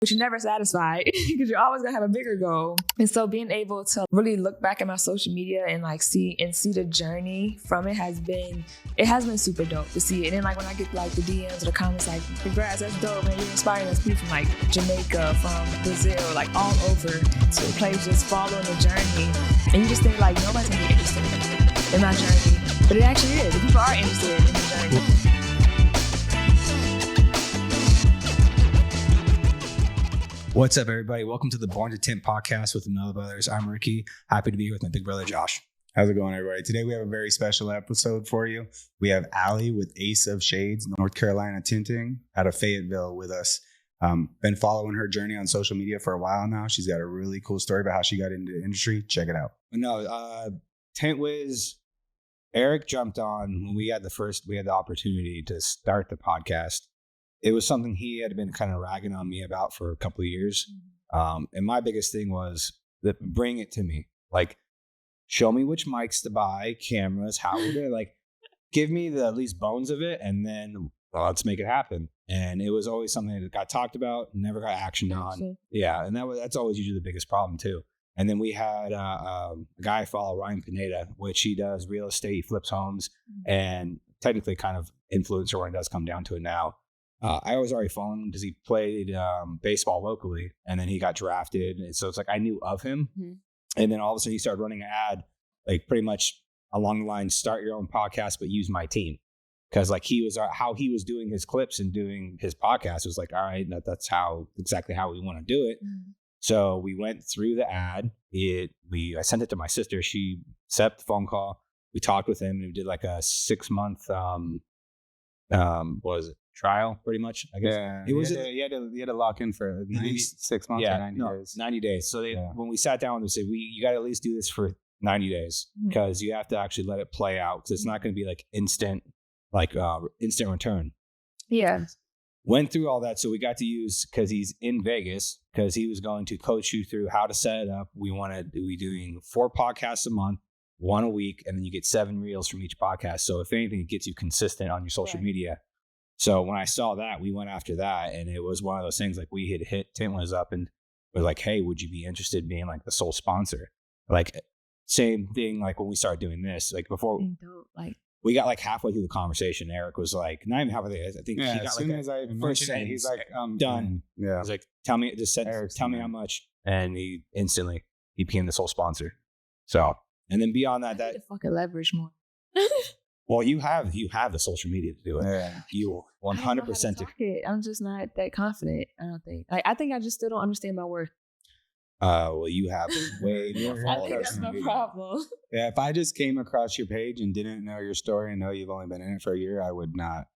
but you're never satisfied because you're always gonna have a bigger goal. And so being able to really look back at my social media and like see the journey from it has been super dope to see it. And then like when I get like the DMs or the comments like, congrats, that's dope, man, you're inspiring us, people from like Jamaica, from Brazil, like all over. So the players just following the journey, and you just think like nobody's gonna be interested in my journey, but it actually is. The people are interested in the journey. What's up, everybody? Welcome to the Born to Tint podcast with the Miller Brothers. I'm Ricky. Happy to be here with my big brother, Josh. How's it going, everybody? Today we have a very special episode for you. We have Allie with Ace of Shades, North Carolina Tinting, out of Fayetteville with us. Been following her journey on social media for a while now. She's got a really cool story about how she got into the industry. Check it out. No, Tint Wiz, Eric jumped on when we had the opportunity to start the podcast. It was something he had been kind of ragging on me about for a couple of years. And my biggest thing was bring it to me. Like, show me which mics to buy, cameras, how we're going to, like, give me the at least bones of it, and then let's make it happen. And it was always something that got talked about, never got actioned on. Yeah, and that's always usually the biggest problem too. And then we had a guy I follow, Ryan Pineda, which he does real estate, he flips homes, and technically kind of influencer when it does come down to it now. I was already following him because he played baseball locally, and then he got drafted. And so it's like I knew of him. Mm-hmm. And then all of a sudden he started running an ad, like pretty much along the line, start your own podcast, but use my team. Because like he was how he was doing his clips and doing his podcast was like, all right, that's exactly how we want to do it. Mm-hmm. So we went through the ad. I sent it to my sister. She set up the phone call. We talked with him, and we did like a 6-month trial, pretty much, I guess. Yeah, you had to lock in for 6 months or 90 days. 90 days. So when we sat down with them, they said, you got to at least do this for 90 days because you have to actually let it play out because it's not going to be like instant return. Yeah. Went through all that. So we got to use, because he's in Vegas, because he was going to coach you through how to set it up. We doing 4 podcasts a month, 1 a week, and then you get 7 reels from each podcast. So if anything, it gets you consistent on your social media. So when I saw that, we went after that, and it was one of those things like we had hit Tint Wiz up and we're like, hey, would you be interested in being like the sole sponsor? Like same thing, like when we started doing this, like before we got like halfway through the conversation, Eric was like, not even halfway through, I think he got as soon as I even mentioned it, he's like, done. Yeah. He's like, tell me how much. And he became the sole sponsor. So, and then beyond that, I need to fucking leverage more. Well, you have the social media to do it. Yeah. You 100%. I'm just not that confident. I don't think. I think I just still don't understand my worth. Well, you have way more. I think that's my problem. Yeah, if I just came across your page and didn't know your story and know you've only been in it for a year, I would not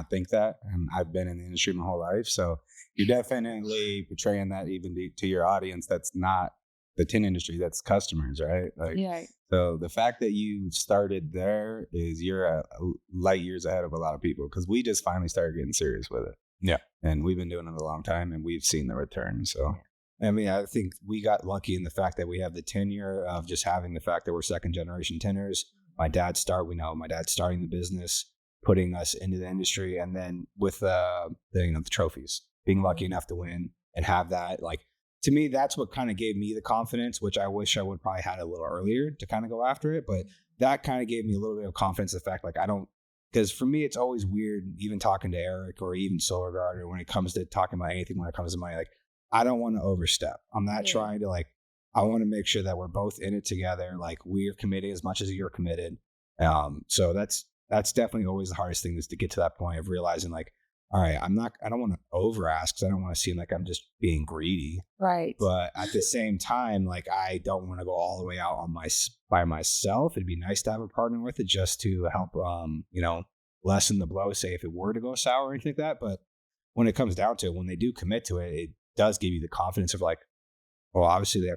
think that. And I've been in the industry my whole life, so you're definitely portraying that even to your audience. That's not the tin industry. That's customers, right? Like, yeah. So the fact that you started there is you're light years ahead of a lot of people because we just finally started getting serious with it. Yeah. And we've been doing it a long time and we've seen the return. So, I mean, I think we got lucky in the fact that we have the tenure of just having the fact that we're second generation tinners. My dad's starting the business, putting us into the industry. And then with the trophies, being lucky enough to win and have that, like, to me, that's what kind of gave me the confidence, which I wish I would probably had a little earlier to kind of go after it. But that kind of gave me a little bit of confidence. The fact, like, because for me, it's always weird, even talking to Eric or even Solarguard, or when it comes to talking about anything, when it comes to money, like, I don't want to overstep. I'm not trying to, like, I want to make sure that we're both in it together. Like, we're committed as much as you're committed. So that's definitely always the hardest thing, is to get to that point of realizing, like, all right, I don't want to over ask because I don't want to seem like I'm just being greedy. Right. But at the same time, like, I don't want to go all the way out by myself. It'd be nice to have a partner with it just to help, lessen the blow, say if it were to go sour or anything like that. But when it comes down to it, when they do commit to it, it does give you the confidence of like, well, obviously I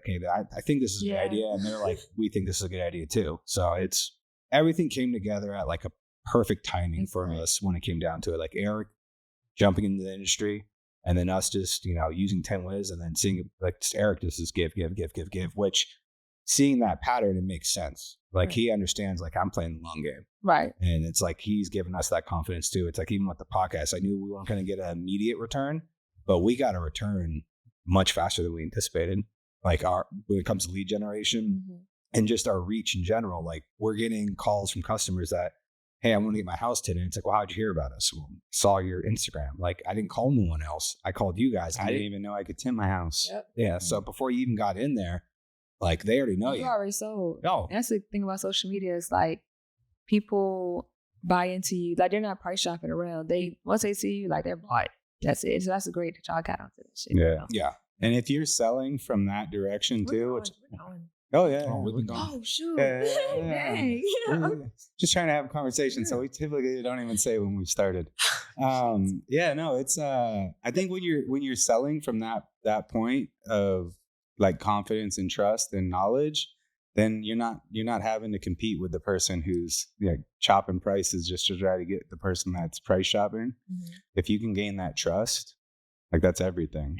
think this is a good idea. And they're like, we think this is a good idea too. So everything came together at like a perfect timing for us when it came down to it. Like Eric jumping into the industry, and then us just, using Tint Wiz, and then seeing like just Eric just give, which seeing that pattern, it makes sense. Like he understands, like, I'm playing the long game. Right. And it's like, he's given us that confidence too. It's like, even with the podcast, I knew we weren't going to get an immediate return, but we got a return much faster than we anticipated. Like when it comes to lead generation and just our reach in general, like we're getting calls from customers that, hey, I want to get my house tinted. It's like, well, how'd you hear about us? Well, saw your Instagram. Like I didn't call no one else. I called you guys. I didn't even know I could tint my house. Yep. Yeah. So before you even got in there, like they already know you. You already sold. Oh. That's the thing about social media is like people buy into you. Like they're not price shopping around. Once they see you, like they're bought. That's it. So that's great that y'all got onto that shit. Yeah. You know? Yeah. And if you're selling from that direction too, Oh, we've been going. Oh shoot! Yeah. Dang. We're just trying to have a conversation, so we typically don't even say when we started. It's I think when you're selling from that point of like confidence and trust and knowledge, then you're not having to compete with the person who's chopping prices just to try to get the person that's price shopping. If you can gain that trust, like that's everything.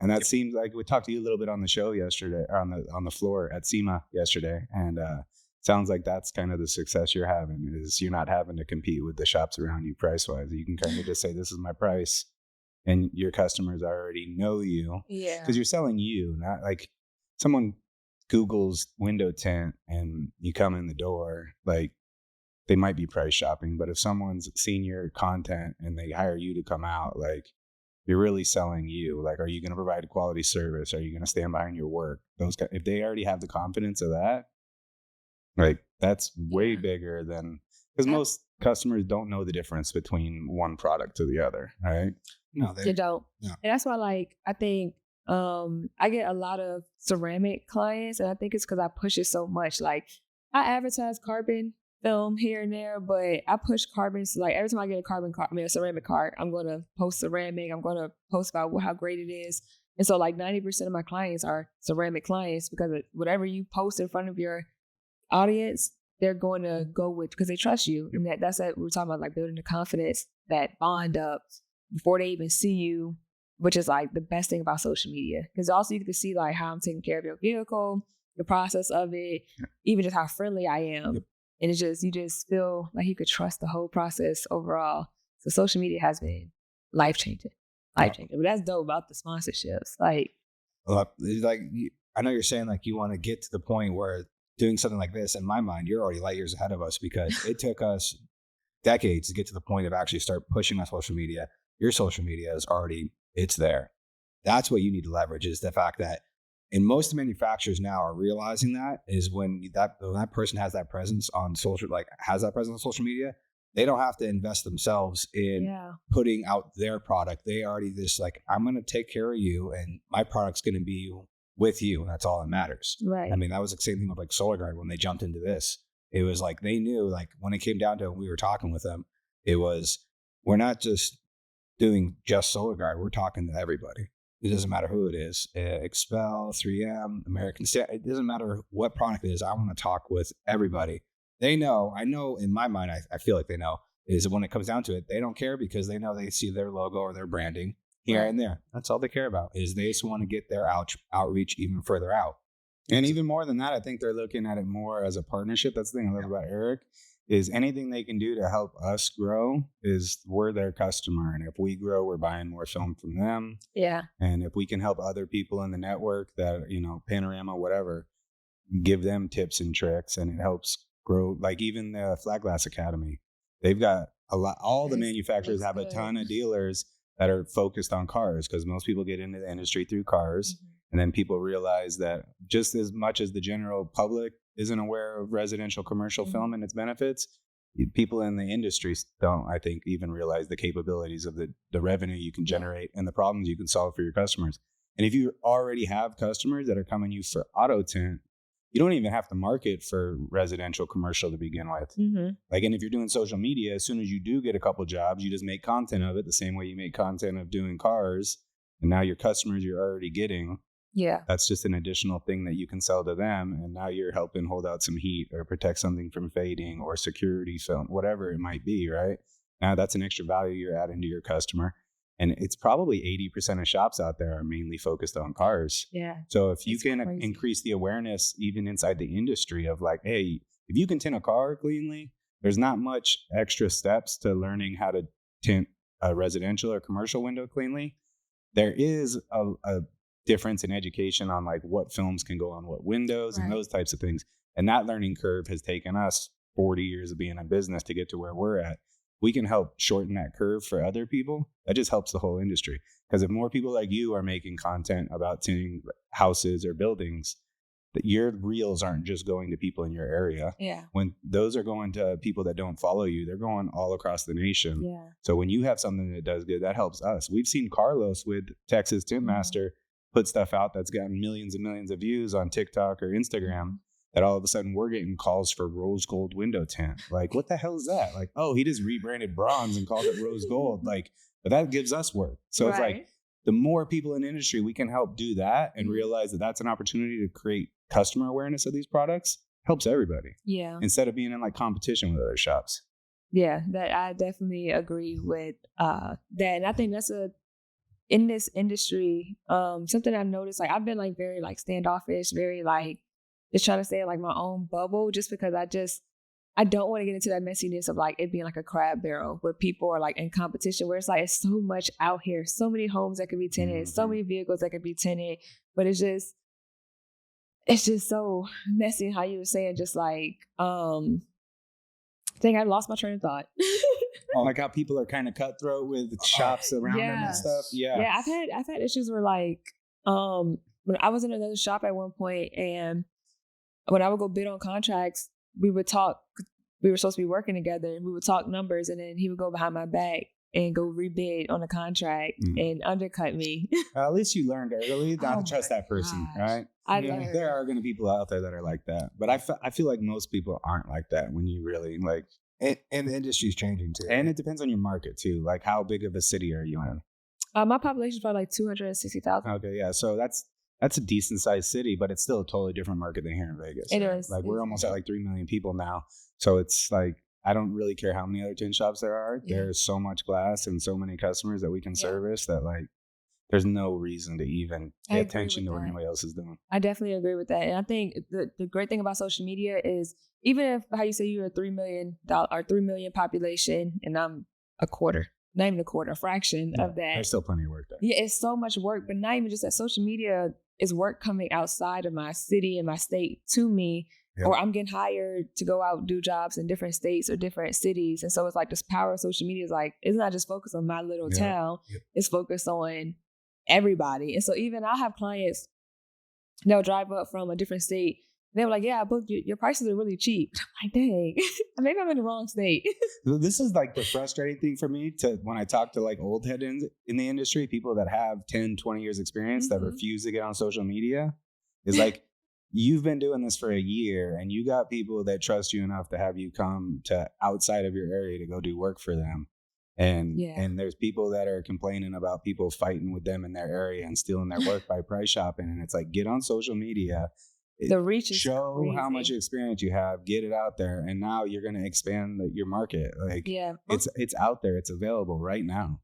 And that seems like we talked to you a little bit on the show yesterday, or on the floor at SEMA yesterday, and sounds like that's kind of the success you're having is you're not having to compete with the shops around you price wise. You can kind of just say this is my price, and your customers already know you, because you're selling you, not like someone Google's window tint and you come in the door, like they might be price shopping, but if someone's seen your content and they hire you to come out, like you're really selling you. Like, are you going to provide a quality service? Are you going to stand behind your work? If they already have the confidence of that, like that's way bigger than, because most customers don't know the difference between one product to the other, right? No, they don't. No. And that's why, like, I think I get a lot of ceramic clients, and I think it's because I push it so much. Like, I advertise carbon film here and there, but I push carbons. Like every time I get a ceramic cart, I'm going to post ceramic. I'm going to post about how great it is. And so like 90% of my clients are ceramic clients because whatever you post in front of your audience, they're going to go with because they trust you. And that's what we're talking about, like building the confidence, that bond up before they even see you, which is like the best thing about social media. Because also you get to see like how I'm taking care of your vehicle, the process of it, even just how friendly I am. Yep. And it's just, you just feel like you could trust the whole process overall. So social media has been life-changing. But that's dope about the sponsorships. Like I know you're saying like you want to get to the point where doing something like this, in my mind, you're already light years ahead of us because it took us decades to get to the point of actually start pushing on social media. Your social media is already, it's there. That's what you need to leverage, is the fact that, and most manufacturers now are realizing that, is when that person has that presence on social, like has that presence on social media, they don't have to invest themselves in putting out their product. They already just like, I'm going to take care of you and my product's going to be with you. And that's all that matters. Right. I mean, that was the same thing with like SolarGuard when they jumped into this. It was like, they knew, like when it came down to it, when we were talking with them, it was, we're not just doing just SolarGuard. We're talking to everybody. It doesn't matter who it is, Expel, 3M, American Standard. It doesn't matter what product it is. I want to talk with everybody. They know, I know in my mind, I feel like they know, is when it comes down to it, they don't care because they know they see their logo or their branding here and there. That's all they care about, is they just want to get their outreach even further out. And even more than that, I think they're looking at it more as a partnership. That's the thing I love about Eric, is anything they can do to help us grow, is we're their customer. And if we grow, we're buying more film from them. Yeah. And if we can help other people in the network that, Panorama, whatever, give them tips and tricks, and it helps grow. Like even the Flat Glass Academy, they've got a lot, all the manufacturers have a ton of dealers that are focused on cars, because most people get into the industry through cars. Mm-hmm. And then people realize that just as much as the general public isn't aware of residential commercial film and its benefits, people in the industry don't, I think, even realize the capabilities of the revenue you can generate and the problems you can solve for your customers. And if you already have customers that are coming to you for auto tint, you don't even have to market for residential commercial to begin with. Mm-hmm. Like, and if you're doing social media, as soon as you do get a couple jobs, you just make content of it the same way you make content of doing cars. And now your customers you're already getting. Yeah. That's just an additional thing that you can sell to them. And now you're helping hold out some heat or protect something from fading or security film, whatever it might be, right? Now that's an extra value you're adding to your customer. And it's probably 80% of shops out there are mainly focused on cars. Yeah. So if you can increase the awareness even inside the industry of like, hey, if you can tint a car cleanly, there's not much extra steps to learning how to tint a residential or commercial window cleanly. there is a difference in education on like what films can go on what windows and those types of things. And that learning curve has taken us 40 years of being in business to get to where we're at. We can help shorten that curve for other people. That just helps the whole industry. Because if more people like you are making content about tinting houses or buildings, that your reels aren't just going to people in your area. Yeah. When those are going to people that don't follow you, they're going all across the nation. Yeah. So when you have something that does good, that helps us. We've seen Carlos with Texas Tint Master put stuff out that's gotten millions and millions of views on TikTok or Instagram, that all of a sudden we're getting calls for rose gold window tint. Like, what the hell is that? Like, oh, he just rebranded bronze and called it rose gold. Like, but that gives us work. So it's like, the more people in the industry we can help do that and realize that that's an opportunity to create customer awareness of these products, helps everybody. Yeah. Instead of being in like competition with other shops. Yeah, that I definitely agree with that. And I think that's in this industry, something I've noticed, like I've been like very like standoffish, very like just trying to stay in like my own bubble, just because I don't want to get into that messiness of like it being like a crab barrel where people are like in competition, where it's like it's so much out here, so many homes that could be tinted, so many vehicles that could be tinted, but it's just so messy. How you were saying, just like I lost my train of thought. Like how people are kind of cutthroat with shops around them and stuff. Yeah. I've had issues where like when I was in another shop at one point, and when I would go bid on contracts, we would talk. We were supposed to be working together, and we would talk numbers, and then he would go behind my back and go rebid on a contract and undercut me. At least you learned early not to trust that person, right? There are going to be people out there that are like that, but I feel like most people aren't like that when you really like. And the industry's changing too. And it depends on your market too. Like how big of a city are you in? My population is probably like 260,000. Okay, yeah. So that's a decent sized city, but it's still a totally different market than here in Vegas. It is. Like we're almost at like 3 million people now. So it's like, I don't really care how many other tin shops there are. Yeah. There's so much glass and so many customers that we can service that like, there's no reason to even pay attention to what anybody else is doing. I definitely agree with that. And I think the great thing about social media is, even if, how you say, you're a $3 million population and I'm a quarter, not even a quarter, a fraction of that. There's still plenty of work there. Yeah, it's so much work, but not even just that. Social media is work coming outside of my city and my state to me, or I'm getting hired to go out and do jobs in different states or different cities. And so it's like this power of social media is like, it's not just focused on my little town, it's focused on everybody. And so even I have clients, they'll drive up from a different state. They were like, yeah, I booked your prices are really cheap. I'm like, dang, maybe I'm in the wrong state. This is like the frustrating thing for me when I talk to like old head in the industry, people that have 10, 20 years experience that refuse to get on social media, is like, you've been doing this for a year and you got people that trust you enough to have you come to outside of your area to go do work for them. And there's people that are complaining about people fighting with them in their area and stealing their work by price shopping. And it's like, get on social media. The reach is show crazy. How much experience you have, get it out there, and now you're going to expand your market. Like, it's out there, it's available right now.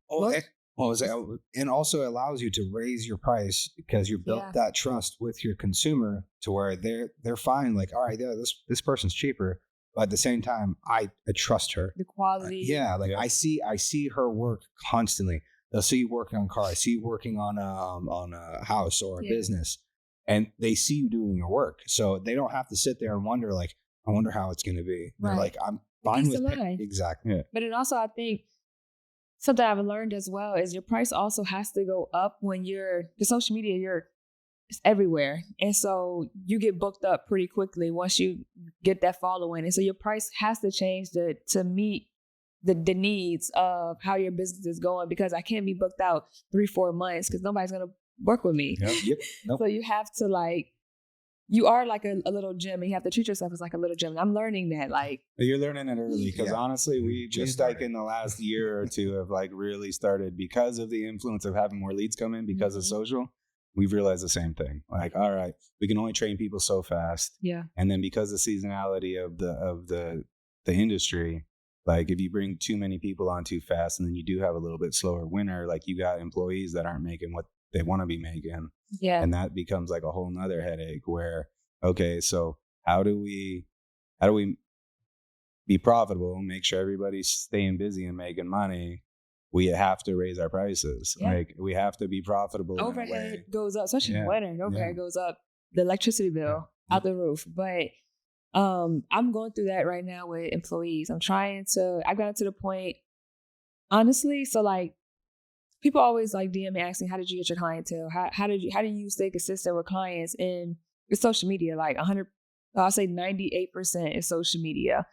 And also allows you to raise your price because you built that trust with your consumer to where they're fine. Like, all right, this person's cheaper, but at the same time, I trust her. The quality, I see her work constantly. They'll see you working on a car. I see you working on a house or a business. And they see you doing your work. So they don't have to sit there and wonder, like, I wonder how it's going to be. Right. They're like, I'm fine with it. Exactly. Yeah. But it also, I think, something I've learned as well is your price also has to go up when the social media, it's everywhere. And so you get booked up pretty quickly once you get that following. And so your price has to change to meet the needs of how your business is going, because I can't be booked out 3-4 months because nobody's going to work with me. So you have to you are like a little gym, and you have to treat yourself as like a little gym. And I'm learning that. Like, you're learning it early because honestly, we just like in the last year or two have like really started, because of the influence of having more leads come in because of social. We've realized the same thing. Like, all right, we can only train people so fast. Yeah. And then because of the seasonality of the industry, like if you bring too many people on too fast, and then you do have a little bit slower winter, like you got employees that aren't making what they want to be making. Yeah. And that becomes like a whole nother headache where, okay, so how do we be profitable and make sure everybody's staying busy and making money, we have to raise our prices. Yeah. Like we have to be profitable. In a way. Overhead goes up, especially in Yeah. winter. Overhead goes up. The electricity bill Yeah. out the roof. But I'm going through that right now with employees. I've gotten to the point, honestly. So like, people always like DM me asking, how did you get your clientele? How do you stay consistent with clients? And it's social media. Like I'll say 98% is social media.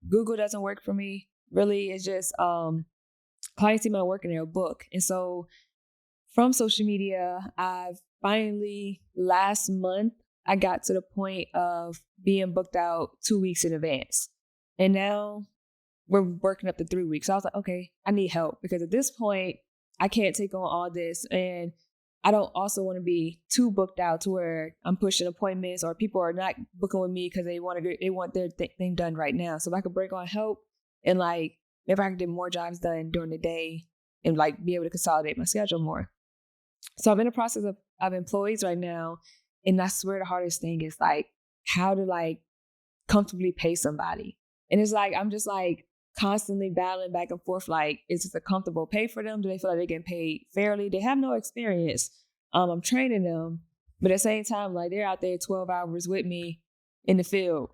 Google doesn't work for me. Really, it's just clients see my work in their book. And so from social media, I've finally, last month, I got to the point of being booked out 2 weeks in advance. And now we're working up to 3 weeks. So I was like, okay, I need help, because at this point, I can't take on all this. And I don't also want to be too booked out to where I'm pushing appointments or people are not booking with me because they want their thing done right now. So if I could break on help and like, maybe I could get more jobs done during the day and like be able to consolidate my schedule more. So I'm in the process of employees right now. And I swear the hardest thing is like how to like comfortably pay somebody. And it's like, I'm just like constantly battling back and forth. Like, is this a comfortable pay for them? Do they feel like they get paid fairly? They have no experience. I'm training them, but at the same time, like they're out there 12 hours with me in the field.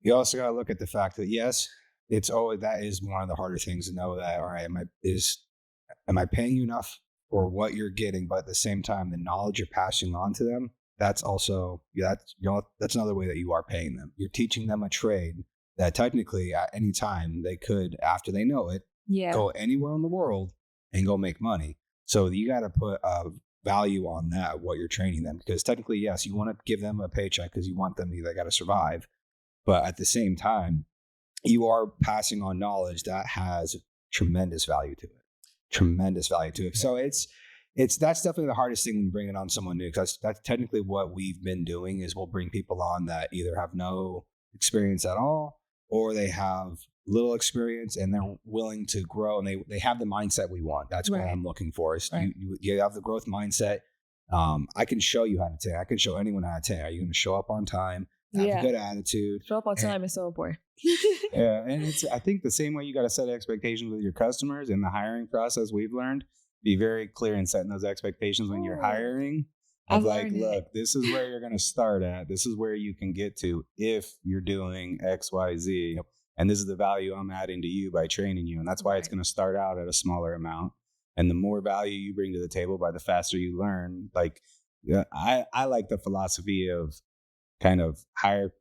You also got to look at the fact that yes, that is one of the harder things to know that, all right, am I paying you enough for what you're getting? But at the same time, the knowledge you're passing on to them, that's also, that's another way that you are paying them. You're teaching them a trade that technically at any time they could, after they know it, go anywhere in the world and go make money. So you got to put a value on that, what you're training them, because technically, yes, you want to give them a paycheck because you want them they got to survive. But at the same time, you are passing on knowledge that has tremendous value to it. So that's definitely the hardest thing when bringing on someone new, because that's technically what we've been doing is we'll bring people on that either have no experience at all or they have little experience and they're willing to grow and they have the mindset we want. That's what I'm looking for. Is you have the growth mindset. I can show you how to take. I can show anyone how to take. Are you going to show up on time? Have a good attitude. Show up on time is so important. Yeah, and I think the same way you got to set expectations with your customers in the hiring process. We've learned be very clear in setting those expectations when you're hiring. Of like, look, this is where you're going to start at. This is where you can get to if you're doing X, Y, Z. And this is the value I'm adding to you by training you. And that's why it's going to start out at a smaller amount. And the more value you bring to the table, by the faster you learn. Like, I like the philosophy of kind of hire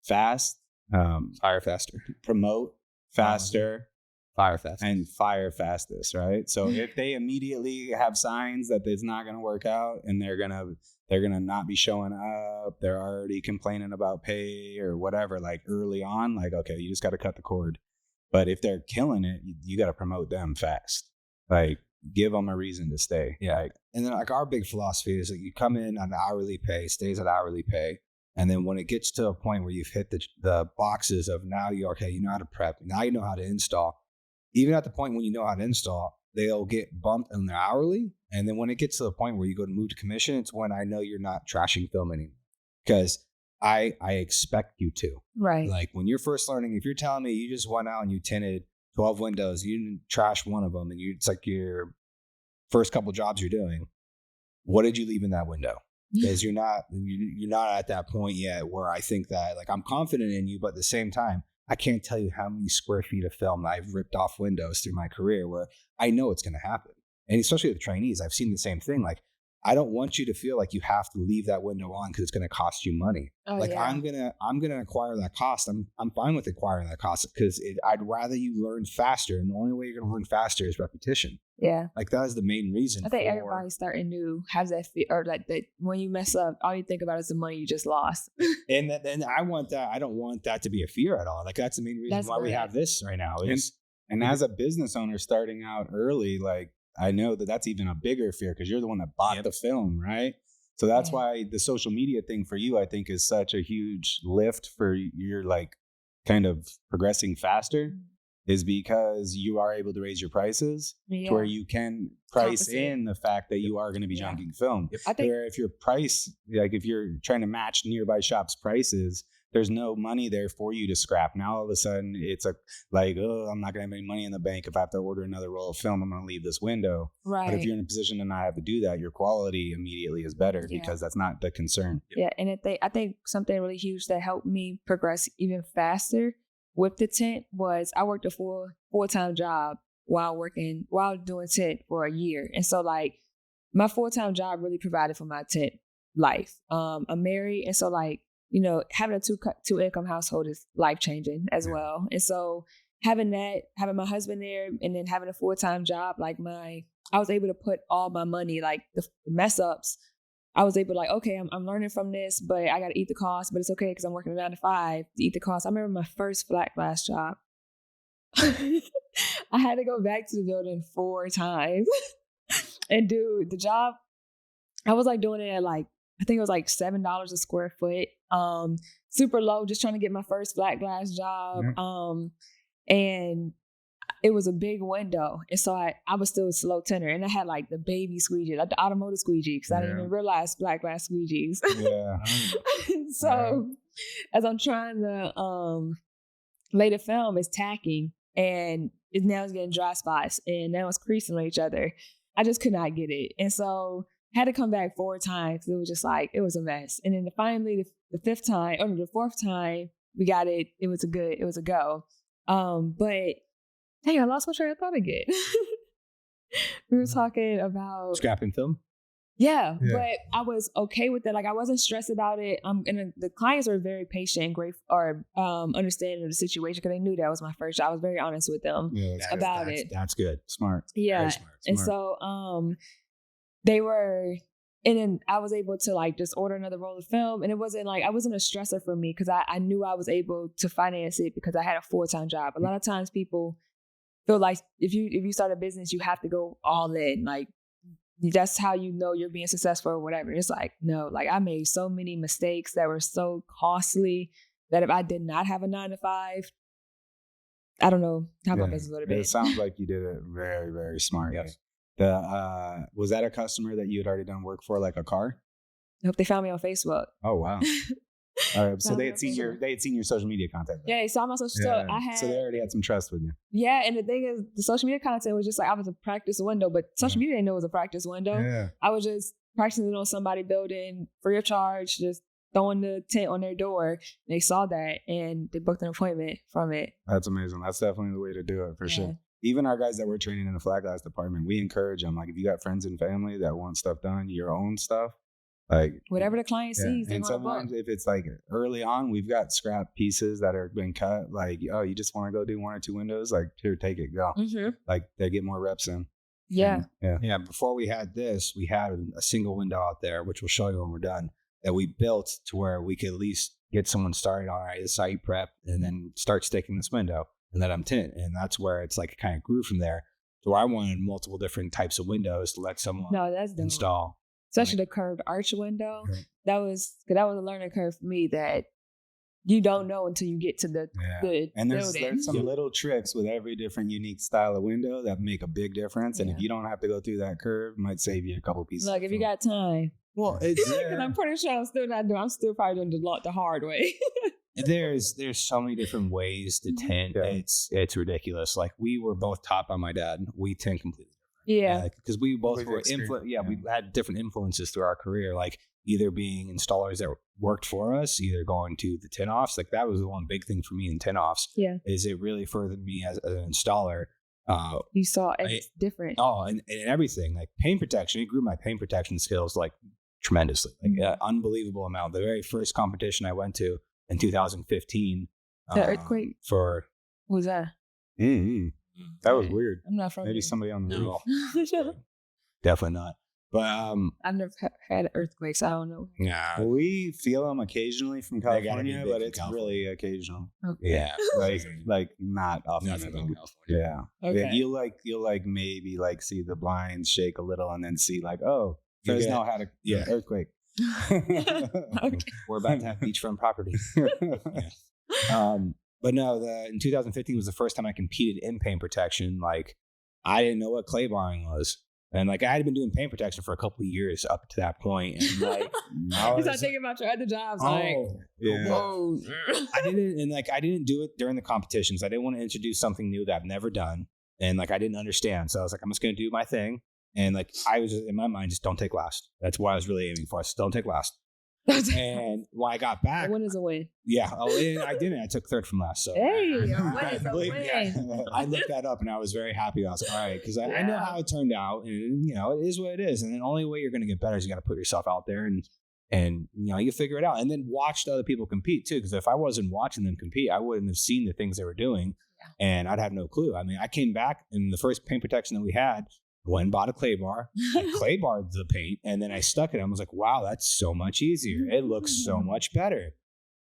fast, fire faster, promote faster, fire fast, and fire fastest, right? So if they immediately have signs that it's not going to work out and they're gonna not be showing up, they're already complaining about pay or whatever, like early on, like, okay, you just got to cut the cord. But if they're killing it, you got to promote them fast. Like, give them a reason to stay. Yeah. Like, and then like our big philosophy is that you come in on hourly pay, stays at hourly pay. And then when it gets to a point where you've hit the boxes of now you know how to prep, now you know how to install. Even at the point when you know how to install, they'll get bumped in their hourly. And then when it gets to the point where you go to move to commission, it's when I know you're not trashing film anymore. Because I expect you to. Right. Like when you're first learning, if you're telling me you just went out and you tinted 12 windows, you didn't trash one of them, and it's like your first couple jobs you're doing, what did you leave in that window? Because you're not at that point yet where I think that, like, I'm confident in you, but at the same time, I can't tell you how many square feet of film that I've ripped off windows through my career where I know it's going to happen. And especially with the trainees, I've seen the same thing. Like, I don't want you to feel like you have to leave that window on because it's going to cost you money. I'm gonna acquire that cost. I'm fine with acquiring that cost because I'd rather you learn faster, and the only way you're going to learn faster is repetition. Yeah, like that is the main reason. I think everybody starting new has that fear, or like that when you mess up, all you think about is the money you just lost. and I want that. I don't want that to be a fear at all. Like that's the main reason why we have this right now. And as a business owner starting out early, like, I know that's even a bigger fear because you're the one that bought the film, right? So that's why the social media thing for you, I think, is such a huge lift for your, like, kind of progressing faster, is because you are able to raise your prices to where you can price in the fact that you are going to be junking film. Yep. I think where if your price, like if you're trying to match nearby shops' prices, there's no money there for you to scrap. Now all of a sudden it's oh, I'm not gonna have any money in the bank. If I have to order another roll of film, I'm gonna leave this window. Right. But if you're in a position to not have to do that, your quality immediately is better because that's not the concern. Yeah, and I think something really huge that helped me progress even faster with the tint was I worked a full-time job while doing tint for a year. And so like my full-time job really provided for my tint life. I'm married, and so like, you know, having a two income household is life-changing as well. And so having my husband there and then having a full-time job, like I was able to put all my money, like the mess ups, I was able to like, okay, I'm learning from this, but I got to eat the cost, but it's okay because I'm working a 9 to 5 to eat the cost. I remember my first flat glass job. I had to go back to the building 4 times and do the job. I was like doing it at like, I think it was like $7 a square foot. Super low, just trying to get my first flat glass job. And it was a big window. And so I was still a slow tinter. And I had like the baby squeegee, like the automotive squeegee, because I didn't even realize flat glass squeegees. Yeah. So as I'm trying to lay the film, it's tacking and now it's getting dry spots and now it's creasing on each other. I just could not get it. And so I had to come back 4 times. It was just like, it was a mess. And then finally the 4th time we got it. It was a go. But dang, I lost my train of thought again. We were talking about Scrapping film. Yeah, but I was okay with that. Like I wasn't stressed about it. And the clients were very patient and grateful, or understanding of the situation because they knew that was my first job. I was very honest with them about it. That's good. Smart. Yeah, and so they were. And then I was able to like just order another roll of film, and it wasn't a stressor for me because I knew I was able to finance it because I had a full-time job. A lot of times people feel like if you start a business, you have to go all in. Like that's how you know you're being successful or whatever. It's like, no, like I made so many mistakes that were so costly that if I did not have a 9 to 5, I don't know how my business would have been. It sounds like you did it very, very smart. Yes. Was that a customer that you had already done work for, like a car? I hope they found me on Facebook. Oh wow! All right, so they had seen your social media content. Yeah, they saw my social. So so they already had some trust with you. Yeah, and the thing is, the social media content was just like I was a practice window, but social media didn't know it was a practice window. Yeah. I was just practicing on somebody building free of charge, just throwing the tint on their door. They saw that and they booked an appointment from it. That's amazing. That's definitely the way to do it for sure. Even our guys that we're training in the flat glass department, we encourage them. Like if you got friends and family that want stuff done, your own stuff, like whatever the client sees. And sometimes if it's like early on, we've got scrap pieces that are been cut. Like, oh, you just want to go do 1 or 2 windows? Like, here, take it, go. Mm-hmm. Like they get more reps in. Yeah. Yeah. Before we had this, we had a single window out there, which we'll show you when we're done, that we built to where we could at least get someone started. All right, this is how you prep, and then start sticking this window. And then I'm tint. And that's where it's like it kind of grew from there. So I wanted multiple different types of windows to let someone install. Especially the curved arch window. Right. That was a learning curve for me that you don't know until you get to the and there's some little tricks with every different unique style of window that make a big difference. And if you don't have to go through that curve, it might save you a couple pieces. Look, if you got time. Well, it's because I'm pretty sure I'm still probably doing the hard way. There's so many different ways to tint. Yeah. It's ridiculous. Like we were both taught by my dad. We tint completely different. Yeah. Because we both were we had different influences through our career. Like either being installers that worked for us, either going to the tint offs. Like that was the one big thing for me in tint offs. Yeah. Is it really furthered me as an installer. You saw it's different. Oh, and everything. Like paint protection. It grew my paint protection skills like tremendously. Like unbelievable amount. The very first competition I went to in 2015. The earthquake? What was that? Mm-hmm. That was weird. I'm not from Maybe somebody on the roof. Definitely not. But I've never had earthquakes. I don't know. Yeah. We feel them occasionally from California, but it's really occasional. Okay. Yeah. like not often. California. Yeah. Okay. You'll maybe see the blinds shake a little and then see Fresno had an earthquake. Okay. We're about to have beachfront property. But no, in 2015 was the first time I competed in paint protection. Like I didn't know what clay barring was. And like I had been doing paint protection for a couple of years up to that point, and like You start thinking about your other jobs, whoa. I didn't do it during the competitions. I didn't want to introduce something new that I've never done, and like I didn't understand. So I was like, I'm just gonna do my thing, and like I was in my mind, just don't take last. That's what I was really aiming for. Just don't take last. And when I got back, a win is a win. Yeah, I didn't. I took third from last. So hey, a win is a win. Yeah, I looked that up and I was very happy. I was like, all right, because I know how it turned out, and it is what it is. And the only way you're going to get better is you got to put yourself out there and you figure it out, and then watch the other people compete too. Because if I wasn't watching them compete, I wouldn't have seen the things they were doing, and I'd have no clue. I mean, I came back in the first paint protection that we had. Went and bought a clay bar. I clay barred the paint, and then I stuck it. I was like, wow, that's so much easier. It looks so much better.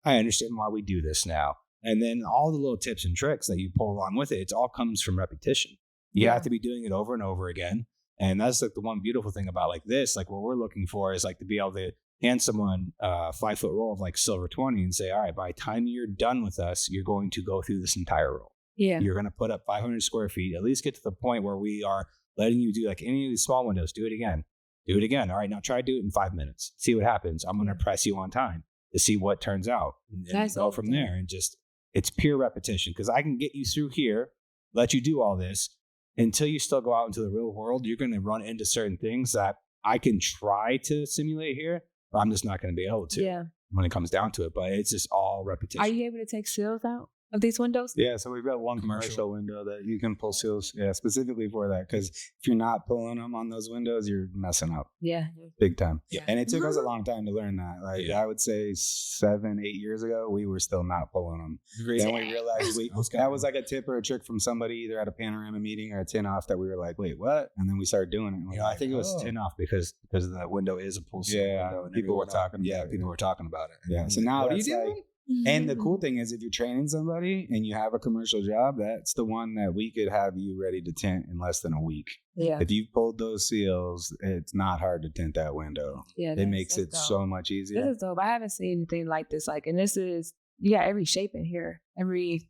I understand why we do this now. And then all the little tips and tricks that you pull along with it all comes from repetition. You have to be doing it over and over again. And that's like the one beautiful thing about like this, like what we're looking for is like to be able to hand someone a 5-foot roll of like silver 20 and say, all right, by the time you're done with us, you're going to go through this entire roll. Yeah. You're going to put up 500 square feet, at least get to the point where we are letting you do like any of these small windows. Do it again. Do it again. All right, now try to do it in 5 minutes. See what happens. I'm going to press you on time to see what turns out. And go from there. And just, it's pure repetition. Because I can get you through here, let you do all this. Until you still go out into the real world, you're going to run into certain things that I can try to simulate here, but I'm just not going to be able to when it comes down to it. But it's just all repetition. Are you able to take seals out of these windows? Yeah, so we've got one commercial window that you can pull seals, specifically for that. Because if you're not pulling them on those windows, you're messing up. Yeah. Big time. Yeah. And it took us a long time to learn that. Like I would say 7-8 years ago, we were still not pulling them. Then we realized that was like a tip or a trick from somebody either at a panorama meeting or a tin off that we were like, wait, what? And then we started doing it. I think it was tin off because the window is a pull seal window. And people were talking about it. People were talking about it. Yeah. So now what are you doing? And the cool thing is if you're training somebody and you have a commercial job, that's the one that we could have you ready to tint in less than a week. Yeah. If you pulled those seals, it's not hard to tint that window. Yeah. It makes it so much easier. This is dope. I haven't seen anything like this. Like, and this is, you got every shape in here, every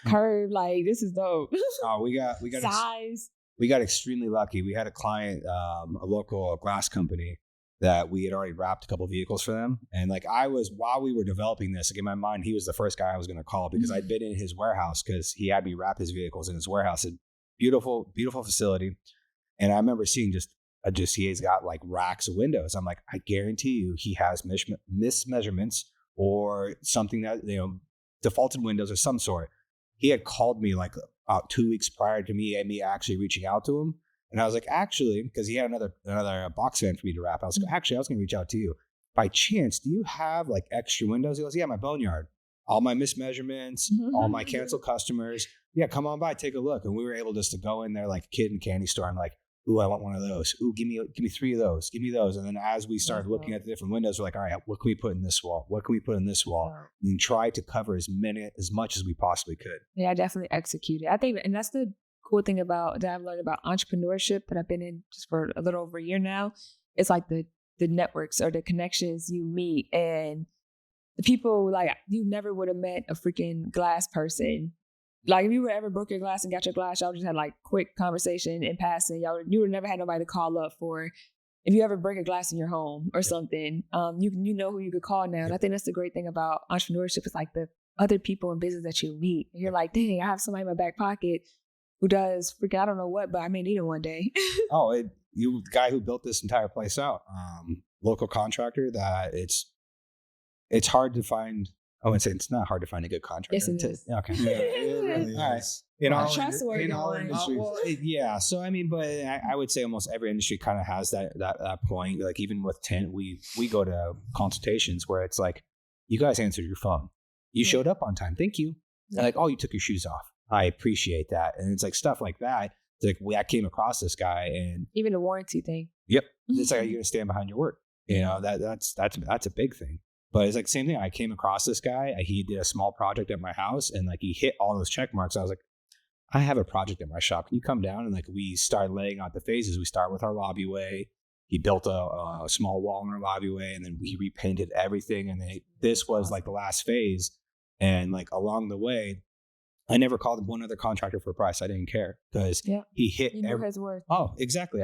curve. Like, this is dope. Oh, we got size. We got extremely lucky. We had a client, a local glass company, that we had already wrapped a couple of vehicles for them. And like while we were developing this, like in my mind, he was the first guy I was going to call because I'd been in his warehouse because he had me wrap his vehicles in his warehouse. A beautiful, beautiful facility. And I remember seeing he's got like racks of windows. I'm like, I guarantee you he has mismeasurements or something that, defaulted windows of some sort. He had called me like about 2 weeks prior to me actually reaching out to him. And I was like, actually, because he had another box fan for me to wrap. I was like, actually, I was going to reach out to you. By chance, do you have like extra windows? He goes, yeah, my boneyard. All my mismeasurements, all my canceled customers. Yeah, come on by, take a look. And we were able just to go in there like a kid in a candy store. I'm like, ooh, I want one of those. Ooh, give me 3 of those. Give me those. And then as we started looking at the different windows, we're like, all right, what can we put in this wall? What can we put in this wall? And try to cover as much as we possibly could. Yeah, I definitely executed. I think, and that's the cool thing that I've learned about entrepreneurship that I've been in just for a little over a year now. It's like the networks or the connections you meet and the people, like you never would have met a freaking glass person. Like if you ever broke your glass and got your glass, y'all just had like quick conversation in passing. You would never had nobody to call up for. If you ever break a glass in your home or something, you know who you could call now. And I think that's the great thing about entrepreneurship is like the other people in business that you meet. And you're like, dang, I have somebody in my back pocket who does freaking, I don't know what, but I may need it one day. You the guy who built this entire place out, local contractor that it's hard to find. I wouldn't say it's not hard to find a good contractor. Yes, it is. Okay. Yeah, it really all is. Right. In all industries. So I mean, but I would say almost every industry kind of has that point. Like even with Tint, we go to consultations where it's like, you guys answered your phone. You showed up on time. Thank you. And like, oh, you took your shoes off. I appreciate that. And it's like stuff like that. It's like I came across this guy and even the warranty thing. Yep. It's like, are you going to stand behind your work? That's a big thing. But it's like same thing. I came across this guy. He did a small project at my house and like he hit all those check marks. I was like, I have a project at my shop. Can you come down? And like we started laying out the phases. We start with our lobby-way. He built a small wall in our lobby-way and then we repainted everything. And this was like the last phase. And like along the way, I never called one other contractor for a price. I didn't care because he hit his worth. Oh, exactly.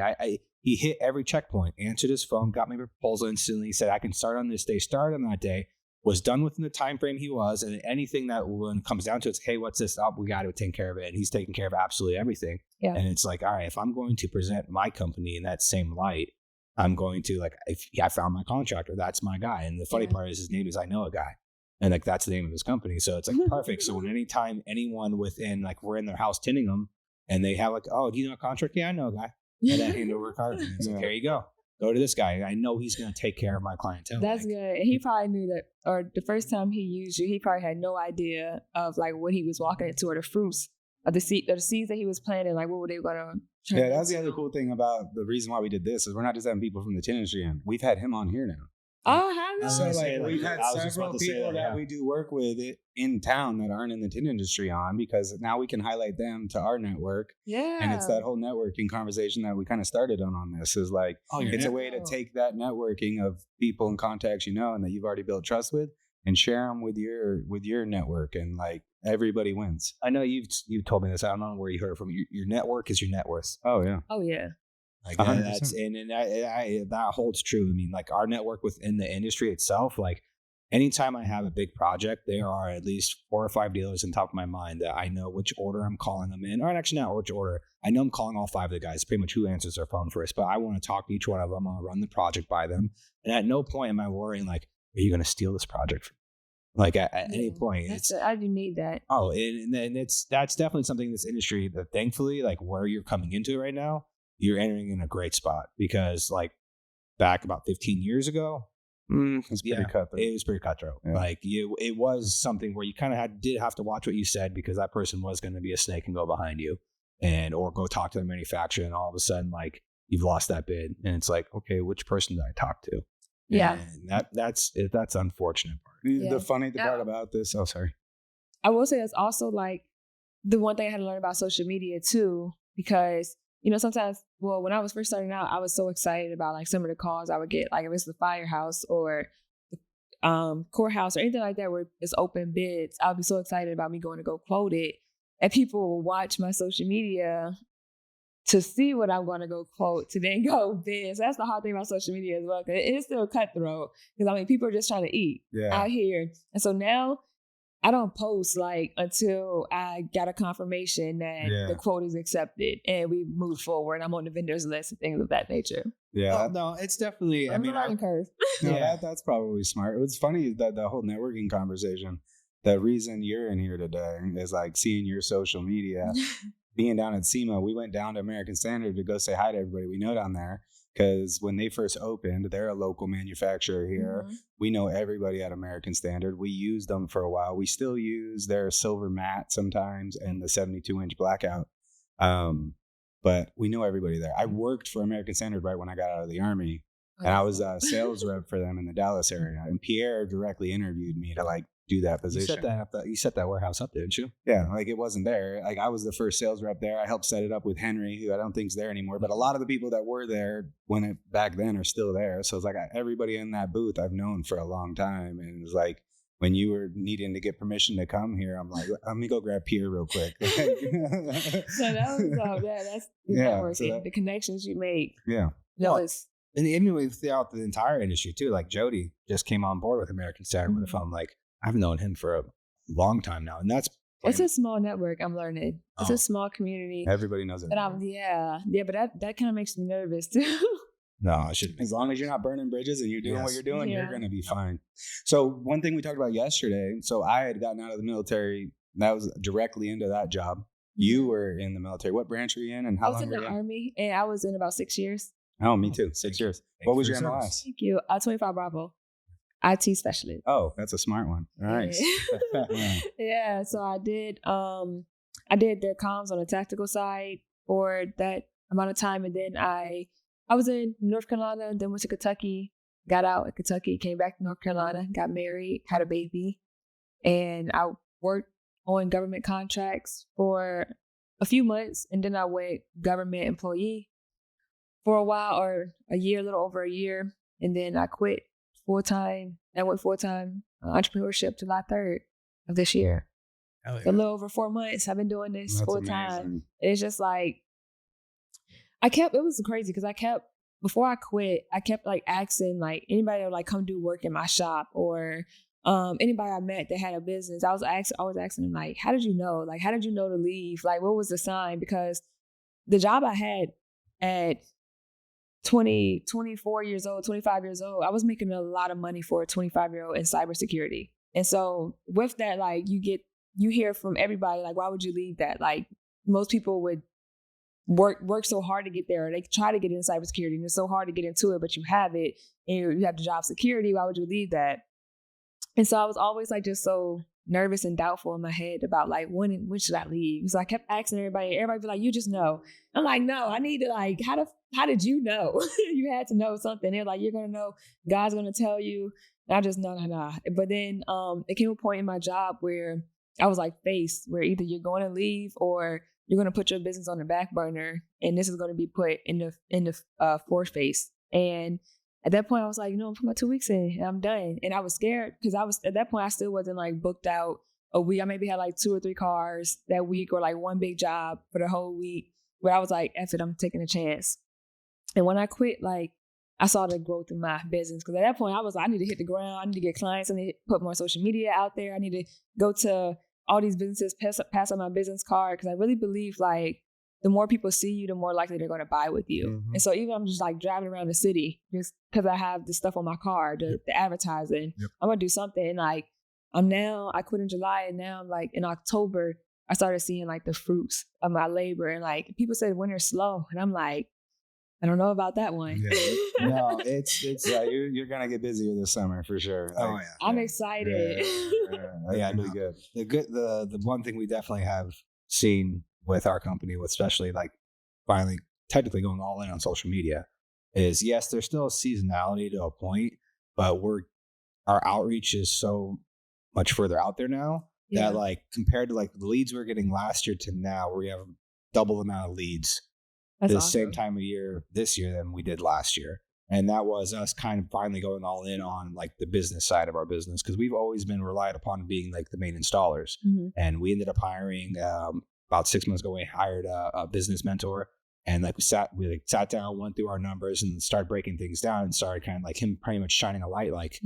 he hit every checkpoint, answered his phone, got me a proposal instantly, said I can start on this day, started on that day, was done within the time frame he was, and anything that when it comes down to it's, hey, what's this up? We got to take care of it. And he's taking care of absolutely everything. Yeah. And it's like, all right, if I'm going to present my company in that same light, I'm going to like, if I found my contractor, that's my guy. And the funny part is his name is I Know a Guy. And like, that's the name of his company. So it's like perfect. So when anytime anyone within, like we're in their house tinting them and they have like, oh, do you know a contractor? Yeah, I know a guy. And then hand over a card. And it's like, here you go. Go to this guy. I know he's going to take care of my clientele. That's like, good. He probably knew that, or the first time he used you, he probably had no idea of like what he was walking into or the fruits of the seeds that he was planting. Like what were they going to? Yeah, that's the other cool thing about the reason why we did this is we're not just having people from the tin industry in. We've had him on here now. Oh, have you? So like we've had several people that we do work with in town that aren't in the tin industry on because now we can highlight them to our network. Yeah. And it's that whole networking conversation that we kind of started on this is like, it's a way to take that networking of people and contacts you know and that you've already built trust with and share them with your network and like everybody wins. I know you've told me this. I don't know where you heard it from. Your network is your net worth. Oh yeah. Oh yeah. Like that's that holds true. I mean, like our network within the industry itself, like anytime I have a big project, there are at least 4 or 5 dealers on top of my mind that I know which order I'm calling them in, or actually not which order. I know I'm calling all 5 of the guys, pretty much who answers their phone first, but I want to talk to each one of them. I'll run the project by them. And at no point am I worrying like, are you going to steal this project? Like at any point, I do need that. Oh, and that's definitely something in this industry that thankfully, like where you're coming into it right now, you're entering in a great spot because like back about 15 years ago, it was pretty cutthroat. It was pretty cutthroat. Yeah. Like it was something where you kind of did have to watch what you said because that person was going to be a snake and go behind you or go talk to the manufacturer. And all of a sudden, like you've lost that bid. And it's like, okay, which person did I talk to? Yeah. And that's unfortunate part. Yeah. The funny part about this, sorry. I will say it's also like the one thing I had to learn about social media too, because you know, sometimes, when I was first starting out, I was so excited about like some of the calls I would get, like if it's the firehouse or the courthouse or anything like that where it's open bids. I would be so excited about me going to go quote it. And people will watch my social media to see what I'm going to go quote to then go bid. So that's the hard thing about social media as well. Cause it is still cutthroat. Because I mean, people are just trying to eat out here. And so now I don't post like until I got a confirmation that the quote is accepted and we move forward. I'm on the vendors list and things of that nature. Yeah. No, it's definitely, I mean, learning curve. That's probably smart. What's funny is that the whole networking conversation, the reason you're in here today is like seeing your social media, being down at SEMA, we went down to American Standard to go say hi to everybody we know down there. Because when they first opened, they're a local manufacturer here. Mm-hmm. We know everybody at American Standard. We used them for a while. We still use their silver matte sometimes and the 72-inch blackout. But we know everybody there. I worked for American Standard right when I got out of the Army. And I was a sales rep for them in the Dallas area. And Pierre directly interviewed me to like do that position. You set that warehouse up, didn't you? Yeah, like it wasn't there. Like I was the first sales rep there. I helped set it up with Henry, who I don't think's there anymore. But a lot of the people that were there back then are still there. So it's like everybody in that booth I've known for a long time. And it was like when you were needing to get permission to come here, I'm like, let me go grab Pierre real quick. So that was that's networking, the connections you make. Yeah. It's. And even throughout the entire industry too, like Jody just came on board with American Standard with a phone. Like I've known him for a long time now, and it's a small network. I'm learning. It's a small community. Everybody knows it. But that kind of makes me nervous too. No, it shouldn't. As long as you're not burning bridges and you're doing what you're doing, you're going to be fine. So one thing we talked about yesterday. So I had gotten out of the military. That was directly into that job. You were in the military. What branch were you in, and how long were you? I was in the Army, and I was in about 6 years. Oh, me too. 6 years. What was your MLS? Thank you. 25 Bravo. IT specialist. Oh, that's a smart one. Nice. Yeah. So I did their comms on the tactical side for that amount of time. And then I was in North Carolina, then went to Kentucky, got out at Kentucky, came back to North Carolina, got married, had a baby. And I worked on government contracts for a few months. And then I went government employee for a while, or a little over a year. And then I quit full-time. I went full-time entrepreneurship July 3rd of this year. So a little over 4 months I've been doing this full-time. It's just like, it was crazy because before I quit, I kept like asking like anybody that would like come do work in my shop or anybody I met that had a business. I was always asking them like, how did you know? Like, how did you know to leave? Like, what was the sign? Because the job I had at 24 years old, 25 years old, I was making a lot of money for a 25-year-old in cybersecurity. And so with that, like you hear from everybody, like, why would you leave that? Like most people would work so hard to get there. They try to get into cybersecurity and it's so hard to get into it, but you have it and you have the job security. Why would you leave that? And so I was always like just so nervous and doubtful in my head about like when should I leave? So I kept asking everybody be like, you just know. I'm like, no, I need to like, how did you know? You had to know something. They're like, you're gonna know, God's gonna tell you. And I just no. But then it came a point in my job where I was like faced where either you're going to leave or you're going to put your business on the back burner and this is going to be put in the force face. And at that point I was like, I'm putting my 2 weeks in and I'm done. And I was scared because at that point I still wasn't like booked out a week. I maybe had like 2 or 3 cars that week or like one big job for the whole week where I was like, F it, I'm taking a chance. And when I quit, like I saw the growth in my business because at that point I was like, I need to hit the ground. I need to get clients. I need to put more social media out there. I need to go to all these businesses, pass on my business card because I really believe like the more people see you, the more likely they're going to buy with you. Mm-hmm. And so even I'm just like driving around the city just because I have the stuff on my car, the advertising, I'm going to do something. And like I quit in July and now I'm like in October, I started seeing like the fruits of my labor and like people said winter's slow. And I'm like, I don't know about that one. Yeah. No, it's you're gonna get busier this summer for sure. Like, I'm excited. Yeah, no, good. The one thing we definitely have seen with our company, especially like finally technically going all in on social media, is yes, there's still a seasonality to a point, but our outreach is so much further out there now that like compared to like the leads we were getting last year to now, where we have double the amount of leads. That's the awesome. Same time of year this year than we did last year. And that was us kind of finally going all in on like the business side of our business because we've always been relied upon being like the main installers. Mm-hmm. And we ended up hiring about 6 months ago, we hired a business mentor and like we sat down, went through our numbers and started breaking things down and started kind of like him pretty much shining a light like,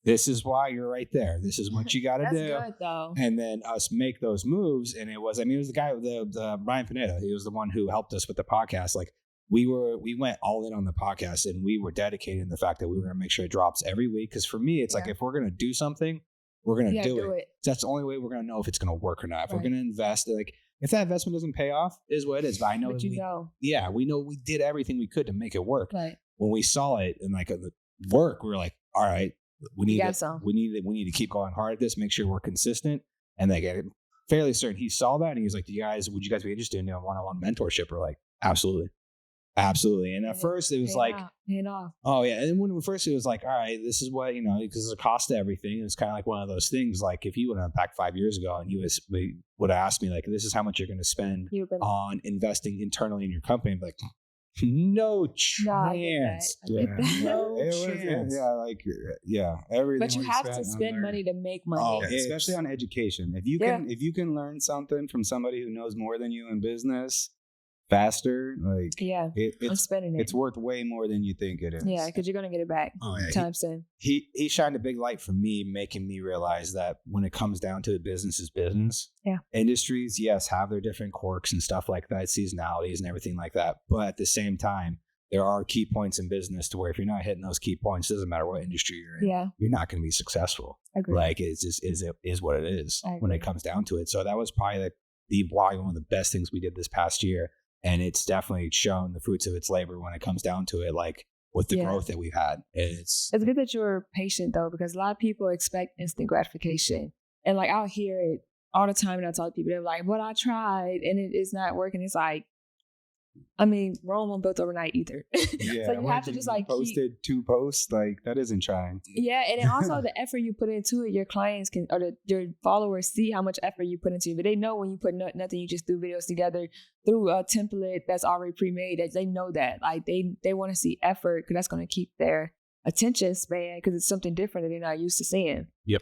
this is why you're right there. This is what you got to do. That's good, though. And then us make those moves. And it was the guy, the Brian Pineda. He was the one who helped us with the podcast. Like we went all in on the podcast and we were dedicated in the fact that we were going to make sure it drops every week. Cause for me, it's like, if we're going to do something, we're going to do it. That's the only way we're going to know if it's going to work or not. If we're going to invest, like if that investment doesn't pay off is what it is. But I know, we know we did everything we could to make it work. Right. When we saw it and like the work, we were like, all right, we need to keep going hard at this, make sure we're consistent. And like I'm fairly certain he saw that and he was like, would you guys be interested in a one-on-one mentorship? We're like, absolutely. And at first it was oh yeah. And when first it was like, all right, this is what, because there's a cost to everything. It's kind of like one of those things. Like if you would have back 5 years ago and you would have asked me like, this is how much you're going to spend on investing internally in your company. I'm like, no chance. Everything. But you have to spend money to make money. Oh, especially on education. If you can learn something from somebody who knows more than you in business faster, like I'm spending it. It's worth way more than you think it is. Yeah, because you're gonna get it back. Time soon. He shined a big light for me, making me realize that when it comes down to business is business. Yeah. Industries, yes, have their different quirks and stuff like that, seasonalities and everything like that. But at the same time, there are key points in business to where if you're not hitting those key points, it doesn't matter what industry you're in, you're not going to be successful. Agreed. Like it is what it is when it comes down to it. So that was probably one of the best things we did this past year. And it's definitely shown the fruits of its labor when it comes down to it, like with the growth that we've had. It's good that you're patient though, because a lot of people expect instant gratification. And like I'll hear it all the time when I talk to people. They're like, "But I tried and it's not working." It's like, I mean, Rome wasn't built overnight either. Yeah, so you have to just like posted 2 posts, like that isn't trying. Yeah, and then also the effort you put into it, your clients can or your followers see how much effort you put into it. But they know when you put nothing, you just threw videos together through a template that's already pre-made. That they know that like they want to see effort because that's going to keep their attention span because it's something different that they're not used to seeing. Yep.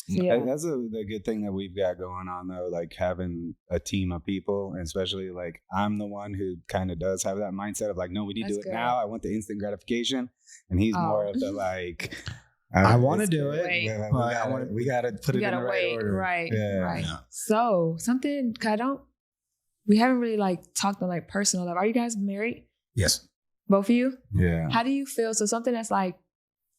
Yeah. That's the good thing that we've got going on though, like having a team of people, and especially like I'm the one who kind of does have that mindset of like, no, we need to do it now. I want the instant gratification, and he's more of the like, I want to do it, but we gotta put it in the right order. Right. Yeah. So something we haven't really like talked on like personal level. Are you guys married? Yes. Both of you? Yeah. How do you feel? So something that's like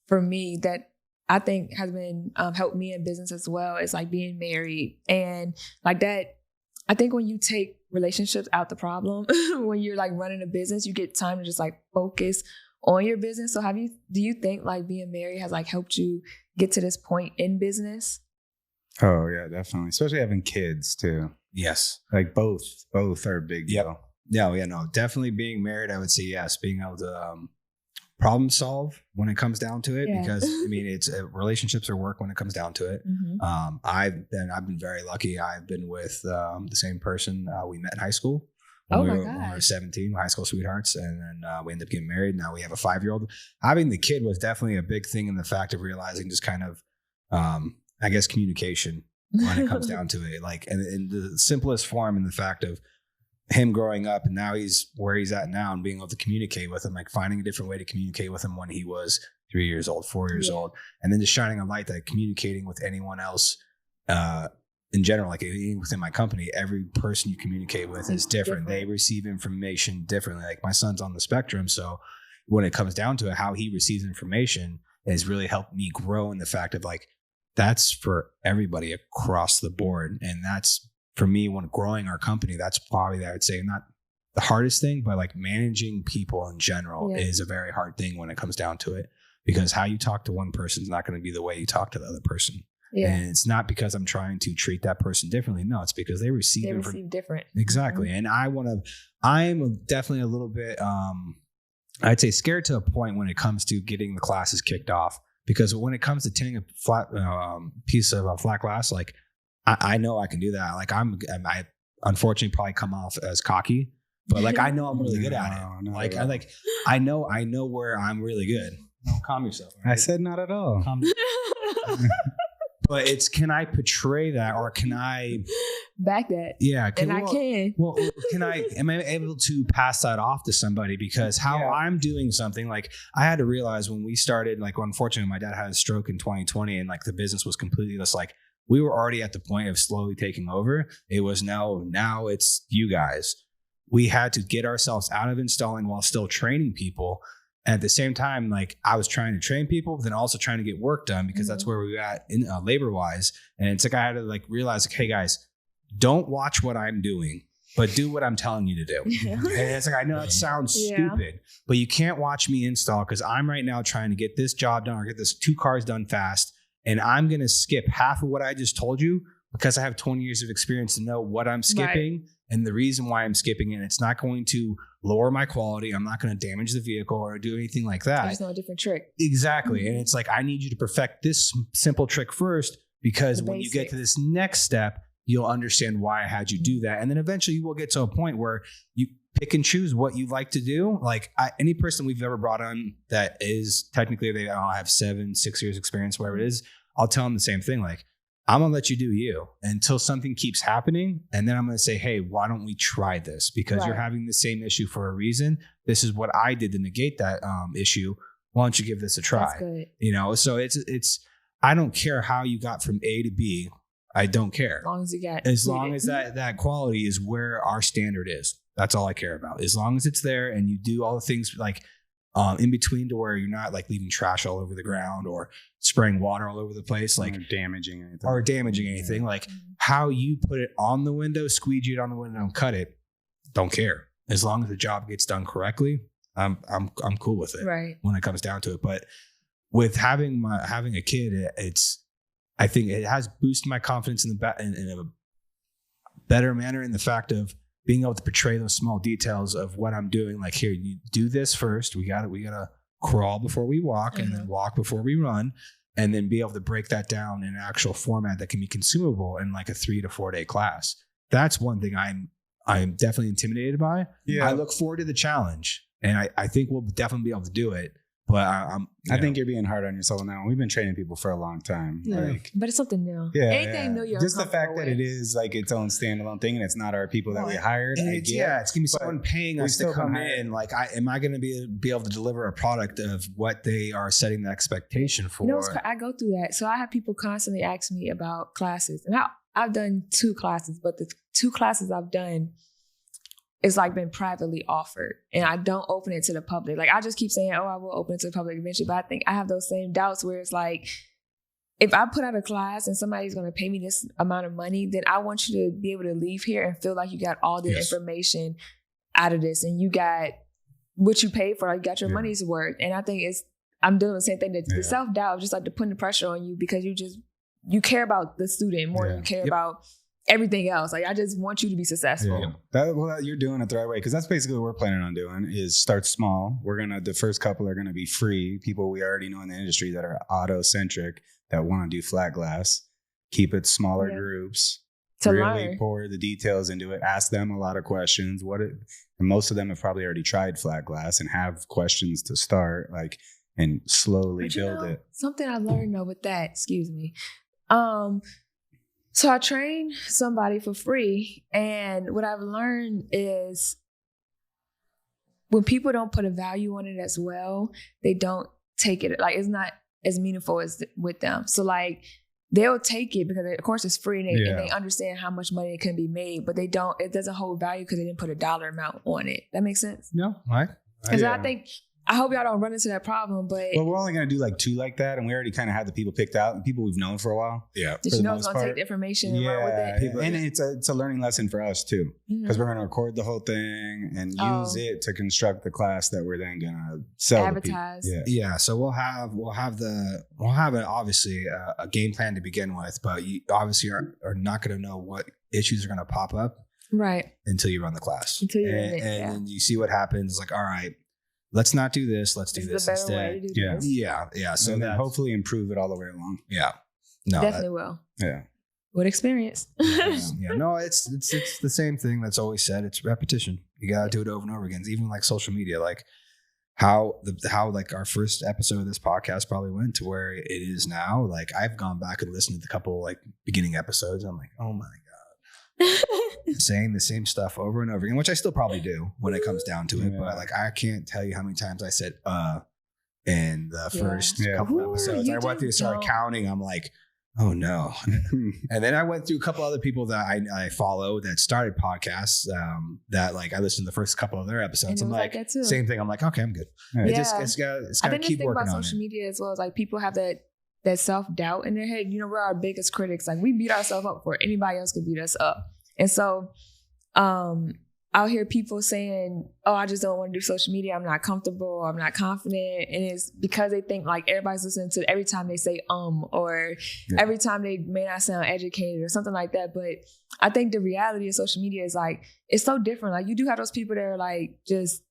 for me that I think has been helped me in business as well is like being married and like that. I think when you take relationships out the problem, when you're like running a business, you get time to just like focus on your business. So do you think like being married has like helped you get to this point in business? Oh yeah, definitely. Especially having kids too. Yes. Like both are a big deal. Yeah, no, definitely being married, I would say yes. Being able to problem solve when it comes down to it, because I mean, it's relationships or work when it comes down to it. Mm-hmm. I've been very lucky. I've been with the same person we met in high school. When we were 17, high school sweethearts, and then we ended up getting married. Now we have a 5-year-old. Having the kid was definitely a big thing in the fact of realizing just kind of, I guess, communication when it comes down to it. Like, and in the simplest form, in the fact of him growing up, and now he's where he's at now, and being able to communicate with him, like finding a different way to communicate with him when he was 3 years old, 4 years old, and then just shining a light that communicating with anyone else in general, like within my company, every person you communicate with is different. They receive information differently. Like my son's on the spectrum, so when it comes down to it, how he receives information has really helped me grow in the fact of like, that's for everybody across the board. And that's for me, when growing our company, that's probably, I would say, not the hardest thing, but like managing people in general is a very hard thing when it comes down to it, because how you talk to one person is not going to be the way you talk to the other person. Yeah. And it's not because I'm trying to treat that person differently. No, it's because they receive different. Exactly. Mm-hmm. And I'm definitely a little bit, I'd say scared to a point when it comes to getting the classes kicked off, because when it comes to tinting a flat piece of flat glass, like I know I can do that. Like I unfortunately probably come off as cocky, but like I know I'm really good at it. I know where I'm really good. Don't calm yourself. Right? I said not at all. But it's, can I portray that, or can I back that? Yeah, I can. Well, am I able to pass that off to somebody? Because how I'm doing something, like I had to realize when we started, like unfortunately my dad had a stroke in 2020, and like the business was completely just like, we were already at the point of slowly taking over. It was now it's you guys. We had to get ourselves out of installing while still training people. At the same time, like I was trying to train people, but then also trying to get work done, because that's where we were at in labor wise. And it's like, I had to like realize like, hey guys, don't watch what I'm doing, but do what I'm telling you to do. And it's like, I know that sounds stupid, but you can't watch me install, because I'm right now trying to get this job done or get this 2 cars done fast. And I'm going to skip half of what I just told you because I have 20 years of experience to know what I'm skipping and the reason why I'm skipping it. It's not going to lower my quality. I'm not going to damage the vehicle or do anything like that. There's no different trick. Exactly. And it's like, I need you to perfect this simple trick first, because when you get to this next step, you'll understand why I had you do that. And then eventually you will get to a point where you pick and choose what you like to do. Like any person we've ever brought on that is technically, they have 7-6 years experience, whatever it is, I'll tell them the same thing. Like, I'm going to let you do you until something keeps happening. And then I'm going to say, hey, why don't we try this? Because you're having the same issue for a reason. This is what I did to negate that issue. Why don't you give this a try? That's good. You know, so it's, I don't care how you got from A to B. I don't care. As long as that quality is where our standard is. That's all I care about. As long as it's there and you do all the things like in between, to where you're not like leaving trash all over the ground or spraying water all over the place, like damaging anything. Like how you put it on the window, squeegee it on the window and cut it. Don't care. As long as the job gets done correctly, I'm cool with it. Right. When it comes down to it. But with having a kid, I think it has boosted my confidence in a better manner, in the fact of being able to portray those small details of what I'm doing. Like, here, you do this first. We gotta crawl before we walk, and then walk before we run, and then be able to break that down in an actual format that can be consumable in like a 3 to 4 day class. That's one thing I'm definitely intimidated by. Yeah. I look forward to the challenge, and I think we'll definitely be able to do it. But I think you're being hard on yourself now. We've been training people for a long time. Yeah. Like, but it's something new. Yeah, Anything new, you're just the fact uncomfortable that it with. is like its own standalone thing, and it's not our people that we hired. It's gonna be someone paying us to still come been hired. in. Like, am I gonna be able to deliver a product of what they are setting the expectation for? You know, I go through that. So I have people constantly ask me about classes, and I've done 2 classes, but the 2 classes I've done, it's like been privately offered, and I don't open it to the public. Like I just keep saying, oh, I will open it to the public eventually. But I think I have those same doubts where it's like, if I put out a class and somebody's going to pay me this amount of money, then I want you to be able to leave here and feel like you got all the information out of this, and you got what you paid for. Like you got your money's worth. And I think I'm doing the same thing. The self-doubt, just like to putting the pressure on you because you care about the student more than you care about everything else. Like I just want you to be successful. Yeah. You're doing it the right way, because that's basically what we're planning on doing is start small. The first couple are gonna be free. People we already know in the industry that are auto-centric, that want to do flat glass. Keep it smaller groups. To really learn. pour the details into it. Ask them a lot of questions. And most of them have probably already tried flat glass and have questions to start, like, and slowly build it. Something I learned though with that, excuse me. So I trained somebody for free, and what I've learned is when people don't put a value on it as well, they don't take it. Like it's not as meaningful as with them. So like they'll take it because of course it's free and they understand how much money it can be made, but it doesn't hold value because they didn't put a dollar amount on it. That makes sense? No, right? Because I hope y'all don't run into that problem, but well, we're only going to do like 2 like that, and we already kind of had the people picked out, and people we've known for a while. Yeah, did you know it's going to take the information and run with it? And it's a learning lesson for us too, because we're going to record the whole thing and use it to construct the class that we're then going to sell. Advertise. Yeah. So we'll have obviously a game plan to begin with, but you obviously are not going to know what issues are going to pop up right until you run the class. Until you and then you see what happens. Like, all right, let's not do this. Let's do this instead. Yeah. So then hopefully improve it all the way along. Yeah. No, definitely will. Yeah. With experience. No, it's the same thing that's always said. It's repetition. You gotta do it over and over again. It's even like social media, like how like our first episode of this podcast probably went to where it is now. Like I've gone back and listened to the couple like beginning episodes. I'm like, oh my God. Saying the same stuff over and over again, which I still probably do when it comes down to it. But like I can't tell you how many times I said in the first couple episodes. I went through, started counting. I'm like, oh no. And then I went through a couple other people that I follow that started podcasts that like I listened to the first couple of their episodes. I'm like same thing. I'm like, okay, I'm good. It's got to keep working on it. I think the thing about social media as well is like people have that self-doubt in their head. You know, we're our biggest critics. Like we beat ourselves up before anybody else could beat us up. And so I'll hear people saying, oh, I just don't want to do social media. I'm not comfortable. I'm not confident. And it's because they think like everybody's listening to every time they say or every time they may not sound educated or something like that. But I think the reality of social media is like, it's so different. Like you do have those people that are like just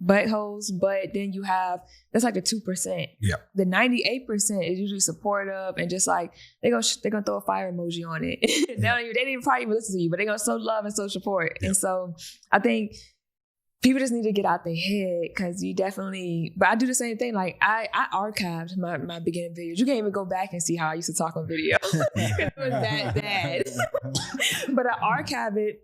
buttholes, but then you have, that's like the 2%. Yeah. The 98% is usually supportive and just like, they're gonna throw a fire emoji on it. They didn't probably even listen to you, but they're gonna show love and show support. Yeah. And so I think people just need to get out their head because but I do the same thing. Like I archived my beginning videos. You can't even go back and see how I used to talk on video. It was that bad. But I archive it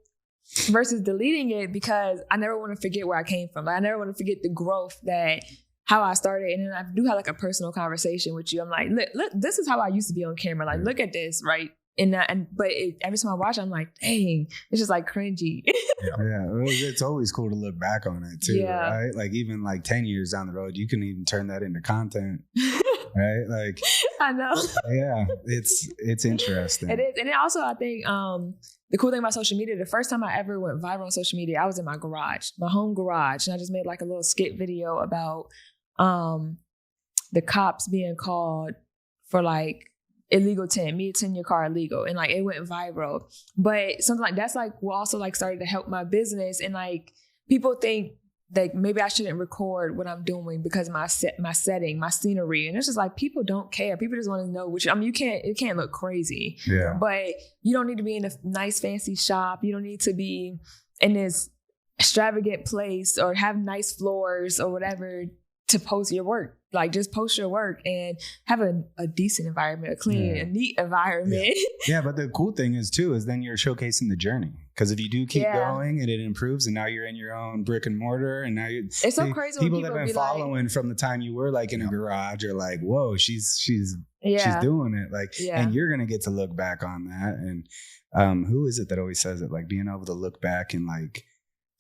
versus deleting it because I never want to forget where I came from. Like, I never want to forget the growth how I started. And then I do have like a personal conversation with you. I'm like, look, this is how I used to be on camera. Like, look at this, right? But every time I watch it, I'm like, dang, it's just like cringy. It's always cool to look back on it too, right? Like even like 10 years down the road, you can even turn that into content. Right? Like I know. Yeah, it's interesting. It is. And then also I think the cool thing about social media, the first time I ever went viral on social media, I was in my home garage. And I just made like a little skit video about the cops being called for like illegal tint, me tint your car illegal. And like it went viral. But something like that's like what also like started to help my business. And like people think like maybe I shouldn't record what I'm doing because of my setting, my scenery. And it's just like people don't care. People just want to know it can't look crazy. Yeah. But you don't need to be in a nice fancy shop. You don't need to be in this extravagant place or have nice floors or whatever to post your work. like just post your work and have a decent environment, a clean, a neat environment. Yeah, but the cool thing is then you're showcasing the journey. Because if you do keep going and it improves, and now you're in your own brick and mortar, and now you're it's so crazy. People that have been following from the time you were like in a garage are like, whoa, she's doing it. Like, and you're gonna get to look back on that. And who is it that always says it? Like being able to look back and like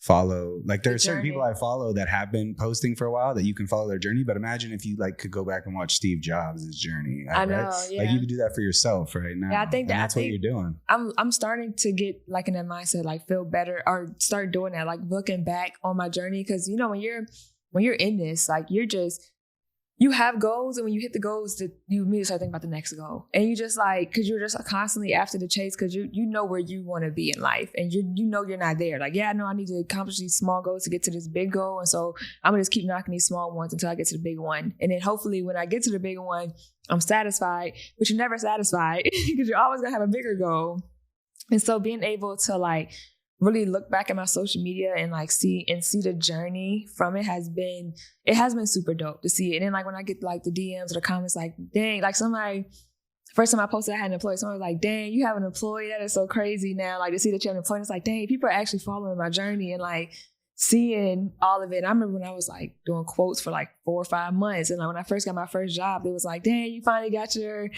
follow, like there are certain people I follow that have been posting for a while that you can follow their journey. But imagine if you like could go back and watch Steve Jobs' journey. I know, right? Like you could do that for yourself right now. Yeah, I think that's what you're doing. I'm starting to get like in that mindset, like feel better or start doing that, like looking back on my journey. Cause you know, when you're in this, like you have goals, and when you hit the goals, that you immediately start thinking about the next goal, and you just like, because you're just constantly after the chase, because you know where you want to be in life, and you know you're not there. Like, I know I need to accomplish these small goals to get to this big goal, and so I'm gonna just keep knocking these small ones until I get to the big one, and then hopefully when I get to the big one, I'm satisfied. But you're never satisfied because you're always gonna have a bigger goal, and so being able to like really look back at my social media and like see the journey from it has been super dope to see it. And then like when I get like the DMs or the comments, like, dang, like somebody, first time I posted I had an employee, someone was like, dang, you have an employee, that is so crazy now. Like to see that you have an employee, it's like, dang, people are actually following my journey and like seeing all of it. And I remember when I was like doing quotes for like 4 or 5 months, and like when I first got my first job, they was like, dang, you finally got your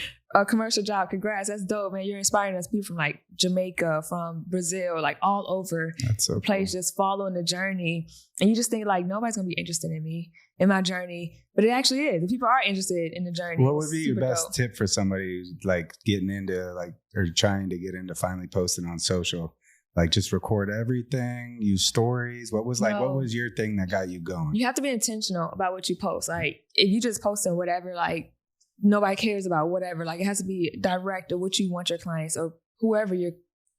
commercial job, congrats, that's dope, man. You're inspiring us. People from like Jamaica, from Brazil, like all over the place, just following the journey. And you just think like nobody's gonna be interested in me, in my journey, but it actually is. The people are interested in the journey. What would be your best tip for somebody who's like getting into like, or trying to get into finally posting on social? Like just record everything, use stories. What was your thing that got you going? You have to be intentional about what you post. Like if you just posting whatever, like nobody cares about whatever. Like it has to be direct to what you want your clients or whoever your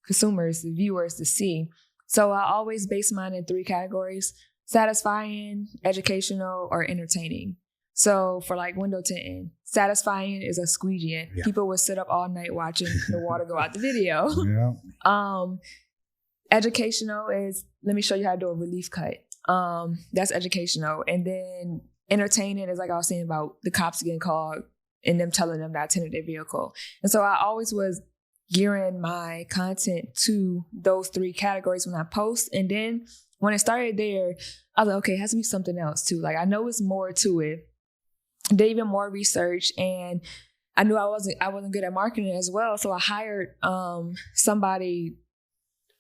consumers, the viewers to see. So I always base mine in 3 categories: satisfying, educational, or entertaining. So for like window tinting, satisfying is a squeegeeing. Yeah. People would sit up all night watching the water go out the video. Yeah. Educational is, let me show you how to do a relief cut. That's educational. And then entertaining is like I was saying about the cops getting called and them telling them that I tinted their vehicle. And so I always was gearing my content to those 3 categories when I post. And then when it started there, I was like, okay, it has to be something else too. Like I know it's more to it. Did even more research, and I knew I wasn't good at marketing as well. So I hired somebody.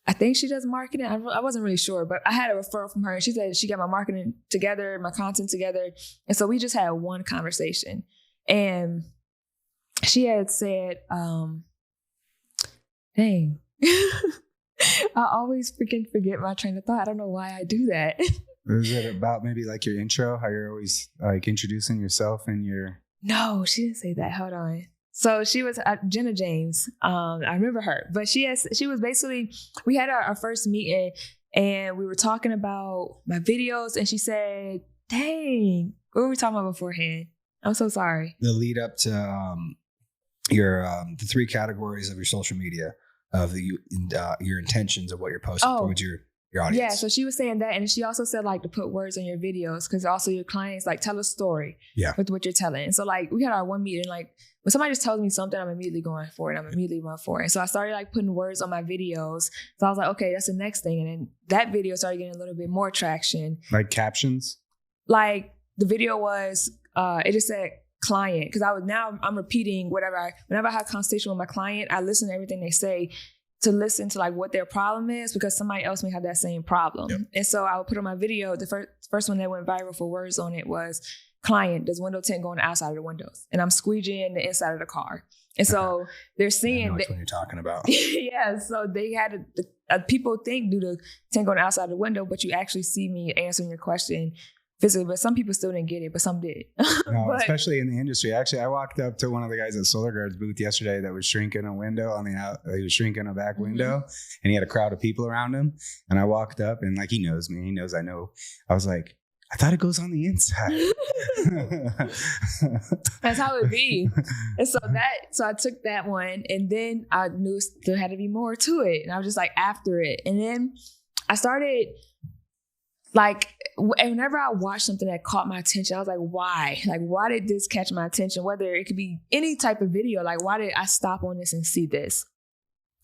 I think she does marketing. I wasn't really sure, but I had a referral from her, and she said she got my marketing together, my content together. And so we just had one conversation, and she had said, dang, I always freaking forget my train of thought. I don't know why I do that. Is it about maybe like your intro, how you're always like introducing yourself and your... No, she didn't say that. Hold on. So she was Jenna James. I remember her, but she was basically, we had our first meeting and we were talking about my videos, and she said, dang, what were we talking about beforehand? I'm so sorry. The lead up to your the 3 categories of your social media, of your intentions of what you're posting towards your audience. Yeah, so she was saying that, and she also said like to put words on your videos, because also your clients like tell a story with what you're telling. So like we had our one meeting, like when somebody just tells me something, I'm immediately going for it. I'm immediately run for it. So I started like putting words on my videos. So I was like, okay, that's the next thing. And then that video started getting a little bit more traction. Like captions? Like the video was, it just said client, because I'm repeating whenever I have a conversation with my client, I listen to everything they say to listen to like what their problem is, because somebody else may have that same problem. Yep. And so I would put on my video, the first one that went viral for words on it was, client, does window tint go on the outside of the windows? And I'm squeegeeing the inside of the car. And so they're seeing what you're talking about. Yeah. So they had people think do the tint go on the outside of the window, but you actually see me answering your question physically. But some people still didn't get it, but some did. No, especially in the industry. Actually, I walked up to one of the guys at Solar Guard's booth yesterday that was shrinking a window on the out. He was shrinking a back window, and he had a crowd of people around him. And I walked up, and like he knows me, he knows I know. I was like, I thought it goes on the inside. That's how it be. And so I took that one, and then I knew there had to be more to it. And I was just like after it. And then I started like whenever I watched something that caught my attention, I was like, why? Like, why did this catch my attention? Whether it could be any type of video, like, why did I stop on this and see this?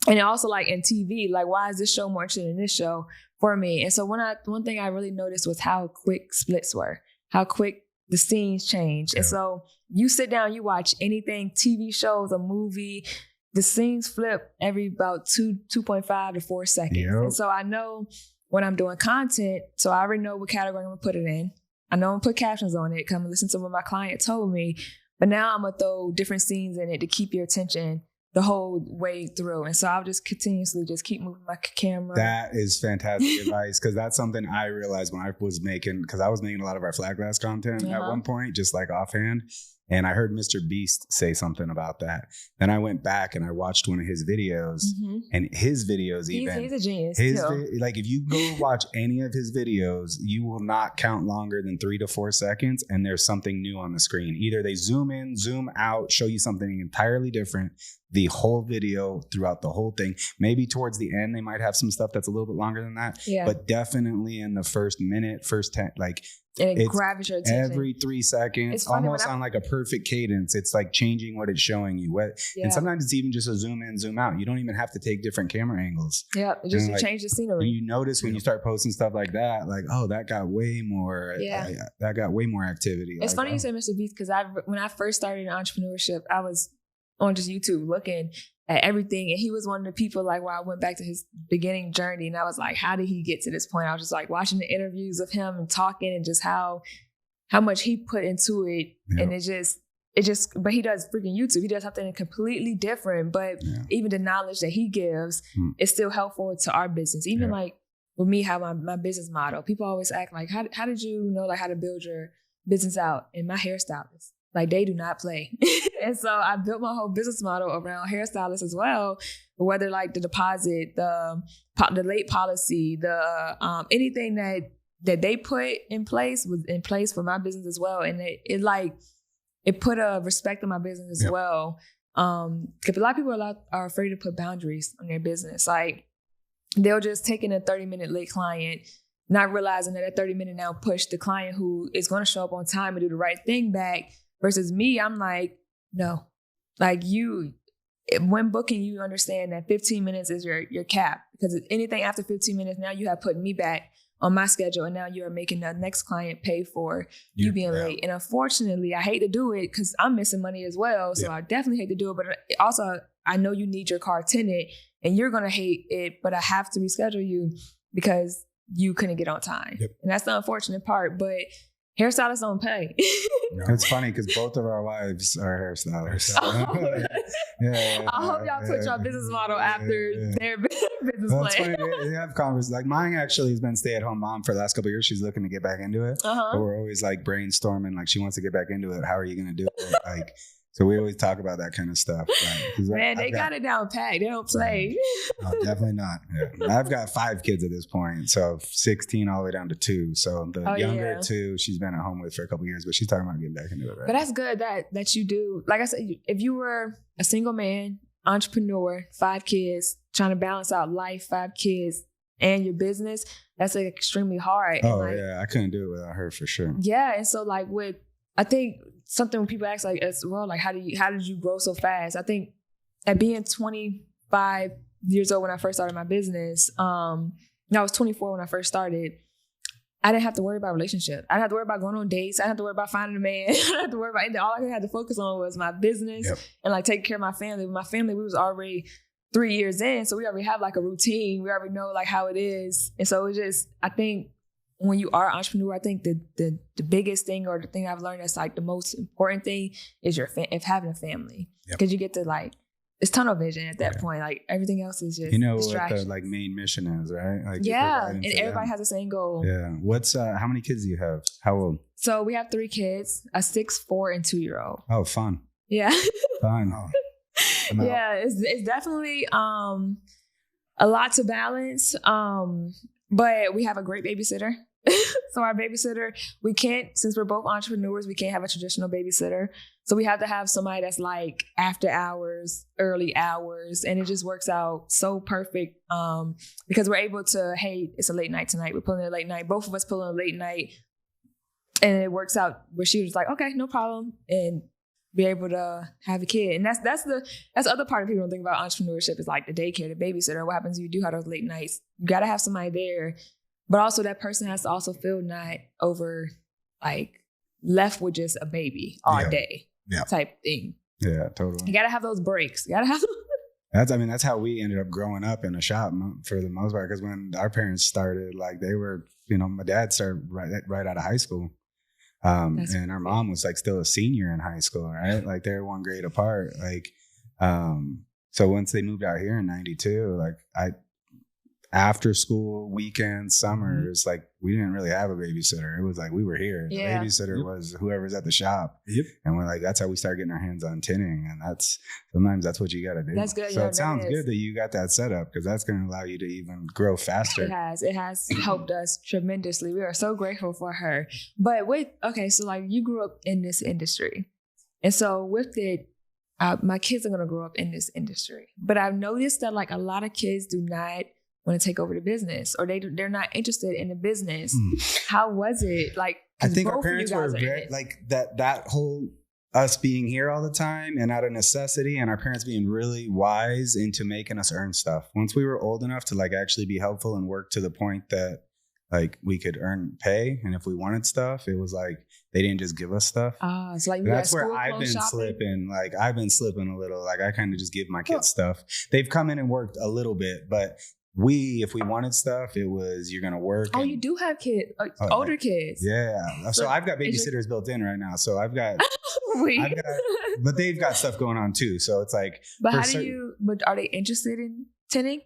And also, like, in TV, like, why is this show more interesting than this show for me? And so one thing I really noticed was how quick splits were, how quick the scenes change. Yeah. And so you sit down, you watch anything, TV shows, a movie, the scenes flip every about 2.5 to 4 seconds. Yep. And so I know when I'm doing content, so I already know what category I'm gonna put it in. I know I'm gonna put captions on it, come and listen to what my client told me. But now I'm gonna throw different scenes in it to keep your attention the whole way through. And so I'll just continuously just keep moving my camera. That is fantastic advice, because that's something I realized when I was making, because I was making a lot of our flat glass content at one point, just like offhand. And I heard Mr. Beast say something about that. Then I went back and I watched one of his videos, and his videos he's a genius. Like, if you go watch any of his videos, you will not count longer than 3 to 4 seconds, and there's something new on the screen. Either they zoom in, zoom out, show you something entirely different the whole video throughout the whole thing. Maybe towards the end, they might have some stuff that's a little bit longer than that. Yeah. But definitely in the first minute, first 10, like, and it grabs your attention. Every 3 seconds, almost on like a perfect cadence. It's like changing what it's showing you. And sometimes it's even just a zoom in, zoom out. You don't even have to take different camera angles. Yeah, just to change the scenery. And you notice when you start posting stuff like that, like, oh, that got way more. That got way more activity. It's funny you say Mr. Beast, because when I first started in entrepreneurship, I was on just YouTube looking at everything, and he was one of the people, like, where I went back to his beginning journey, and I was like, how did he get to this point? I was just like watching the interviews of him and talking, and just how much he put into it. And it just but he does freaking YouTube. He does something completely different, but even the knowledge that he gives is still helpful to our business. Even like with me, how my business model, people always act like, how did you know, like, how to build your business out? And my hairstylist, like, they do not play. And so I built my whole business model around hairstylists as well. Whether like the deposit, the late policy, the anything that they put in place was in place for my business as well. And it put a respect on my business as well. Because a lot of people are afraid to put boundaries on their business. Like, they'll just take in a 30-minute late client, not realizing that 30-minute now push the client who is going to show up on time and do the right thing back. Versus me, I'm like, no. Like, when booking, you understand that 15 minutes is your cap. Because anything after 15 minutes, now you have put me back on my schedule, and now you're making the next client pay for you being late. And unfortunately, I hate to do it because I'm missing money as well. So I definitely hate to do it. But also, I know you need your car tinted, and you're going to hate it, but I have to reschedule you because you couldn't get on time. And that's the unfortunate part. But hairstylists don't pay. It's funny because both of our wives are hairstylists. So. I hope y'all put your business model after their business plan. Funny. They have conversations. Like, mine actually has been stay-at-home mom for the last couple of years. She's looking to get back into it. But we're always like brainstorming. Like, she wants to get back into it. How are you going to do it? Like, so we always talk about that kind of stuff. Like, man, they got it down packed. They don't play. No, definitely not. Yeah. I've got 5 kids at this point, so 16 all the way down to 2. So the younger 2, she's been at home with for a couple of years, but she's talking about getting back into it. Right? But that's good that you do. Like I said, if you were a single man, entrepreneur, 5 kids, trying to balance out life, 5 kids, and your business, that's like extremely hard. Oh, I couldn't do it without her for sure. Yeah, and so like I think something when people ask like as well, like how did you grow so fast? I think at being 25 years old when I first started my business, I was 24 when I first started. I didn't have to worry about relationships. I didn't have to worry about going on dates. I didn't have to worry about finding a man. I didn't have to worry about anything. All I had to focus on was my business and like taking care of my family. With my family, we was already 3 years in, so we already have like a routine. We already know like how it is, and so it just, I think, when you are an entrepreneur, I think the biggest thing, or the thing I've learned that's like the most important thing, is having a family, because you get to like, it's tunnel vision at that point. Like, everything else is just what the like main mission is, right? Like, and everybody has the same goal. Yeah. What's how many kids do you have? How old? So we have 3 kids: a 6, 4, and 2-year-old. Oh, fun. Yeah. Fun. Yeah, it's definitely a lot to balance. But we have a great babysitter. So our babysitter, we can't, since we're both entrepreneurs, we can't have a traditional babysitter. So we have to have somebody that's like after hours, early hours, and it just works out so perfect because we're able to, hey, it's a late night tonight. We're pulling a late night. Both of us pulling a late night, and it works out where she was like, okay, no problem, and be able to have a kid. And that's the other part of people don't think about entrepreneurship is like the daycare, the babysitter. What happens if you do have those late nights? You got to have somebody there, but also that person has to also feel not over like left with just a baby all day type thing. Yeah, totally. You got to have those breaks. You got to have. That's how we ended up growing up in a shop for the most part. Because when our parents started, like they were, my dad started right out of high school. And our mom was like still a senior in high school, right? Like they're one grade apart. Like, so once they moved out here in 92, like after school, weekends, summers, like we didn't really have a babysitter. It was like we were here. The babysitter was whoever's at the shop. And we're like, that's how we started getting our hands on tinting. And sometimes that's what you got to do. That's good. So it sounds good that you got that set up because that's going to allow you to even grow faster. It has helped us tremendously. We are so grateful for her. But so like you grew up in this industry. And so with it, my kids are going to grow up in this industry. But I've noticed that like a lot of kids do not want to take over the business, or they're not interested in the business. How was it? Like, I think our parents were very like that whole us being here all the time and out of necessity, and our parents being really wise into making us earn stuff. Once we were old enough to like actually be helpful and work to the point that like we could earn pay, and if we wanted stuff, it was like they didn't just give us stuff. So like that's where I've been slipping. Like I've been slipping a little. Like I kind of just give my kids stuff. They've come in and worked a little bit, but if we wanted stuff, it was you're gonna work. Oh, you do have kids, older kids. Yeah. So I've got babysitters built in right now. So I've got, but they've got stuff going on too. So it's like, but but are they interested in tinting?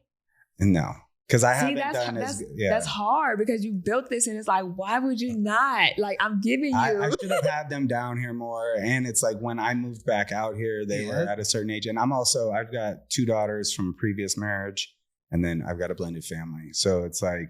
No, because I haven't done that's hard because you built this and it's like, why would you not? Like I'm giving you. I should have had them down here more. And it's like when I moved back out here, they were at a certain age. And I've got 2 daughters from a previous marriage. And then I've got a blended family. So it's like,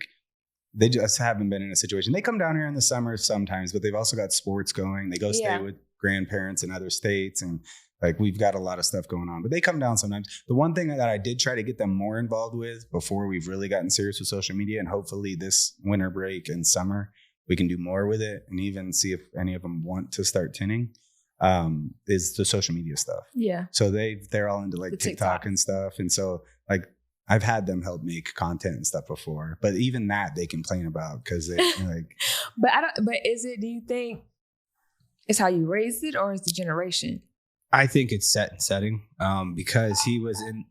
they just haven't been in a situation. They come down here in the summer sometimes, but they've also got sports going. They go stay with grandparents in other states. And like, we've got a lot of stuff going on, but they come down sometimes. The one thing that I did try to get them more involved with before we've really gotten serious with social media, and hopefully this winter break and summer, we can do more with it and even see if any of them want to start tinting, is the social media stuff. Yeah. So they're all into like the TikTok and stuff. And so like, I've had them help make content and stuff before, but even that they complain about because they like. But do you think it's how you raised it or is the generation? I think it's set and setting because he was in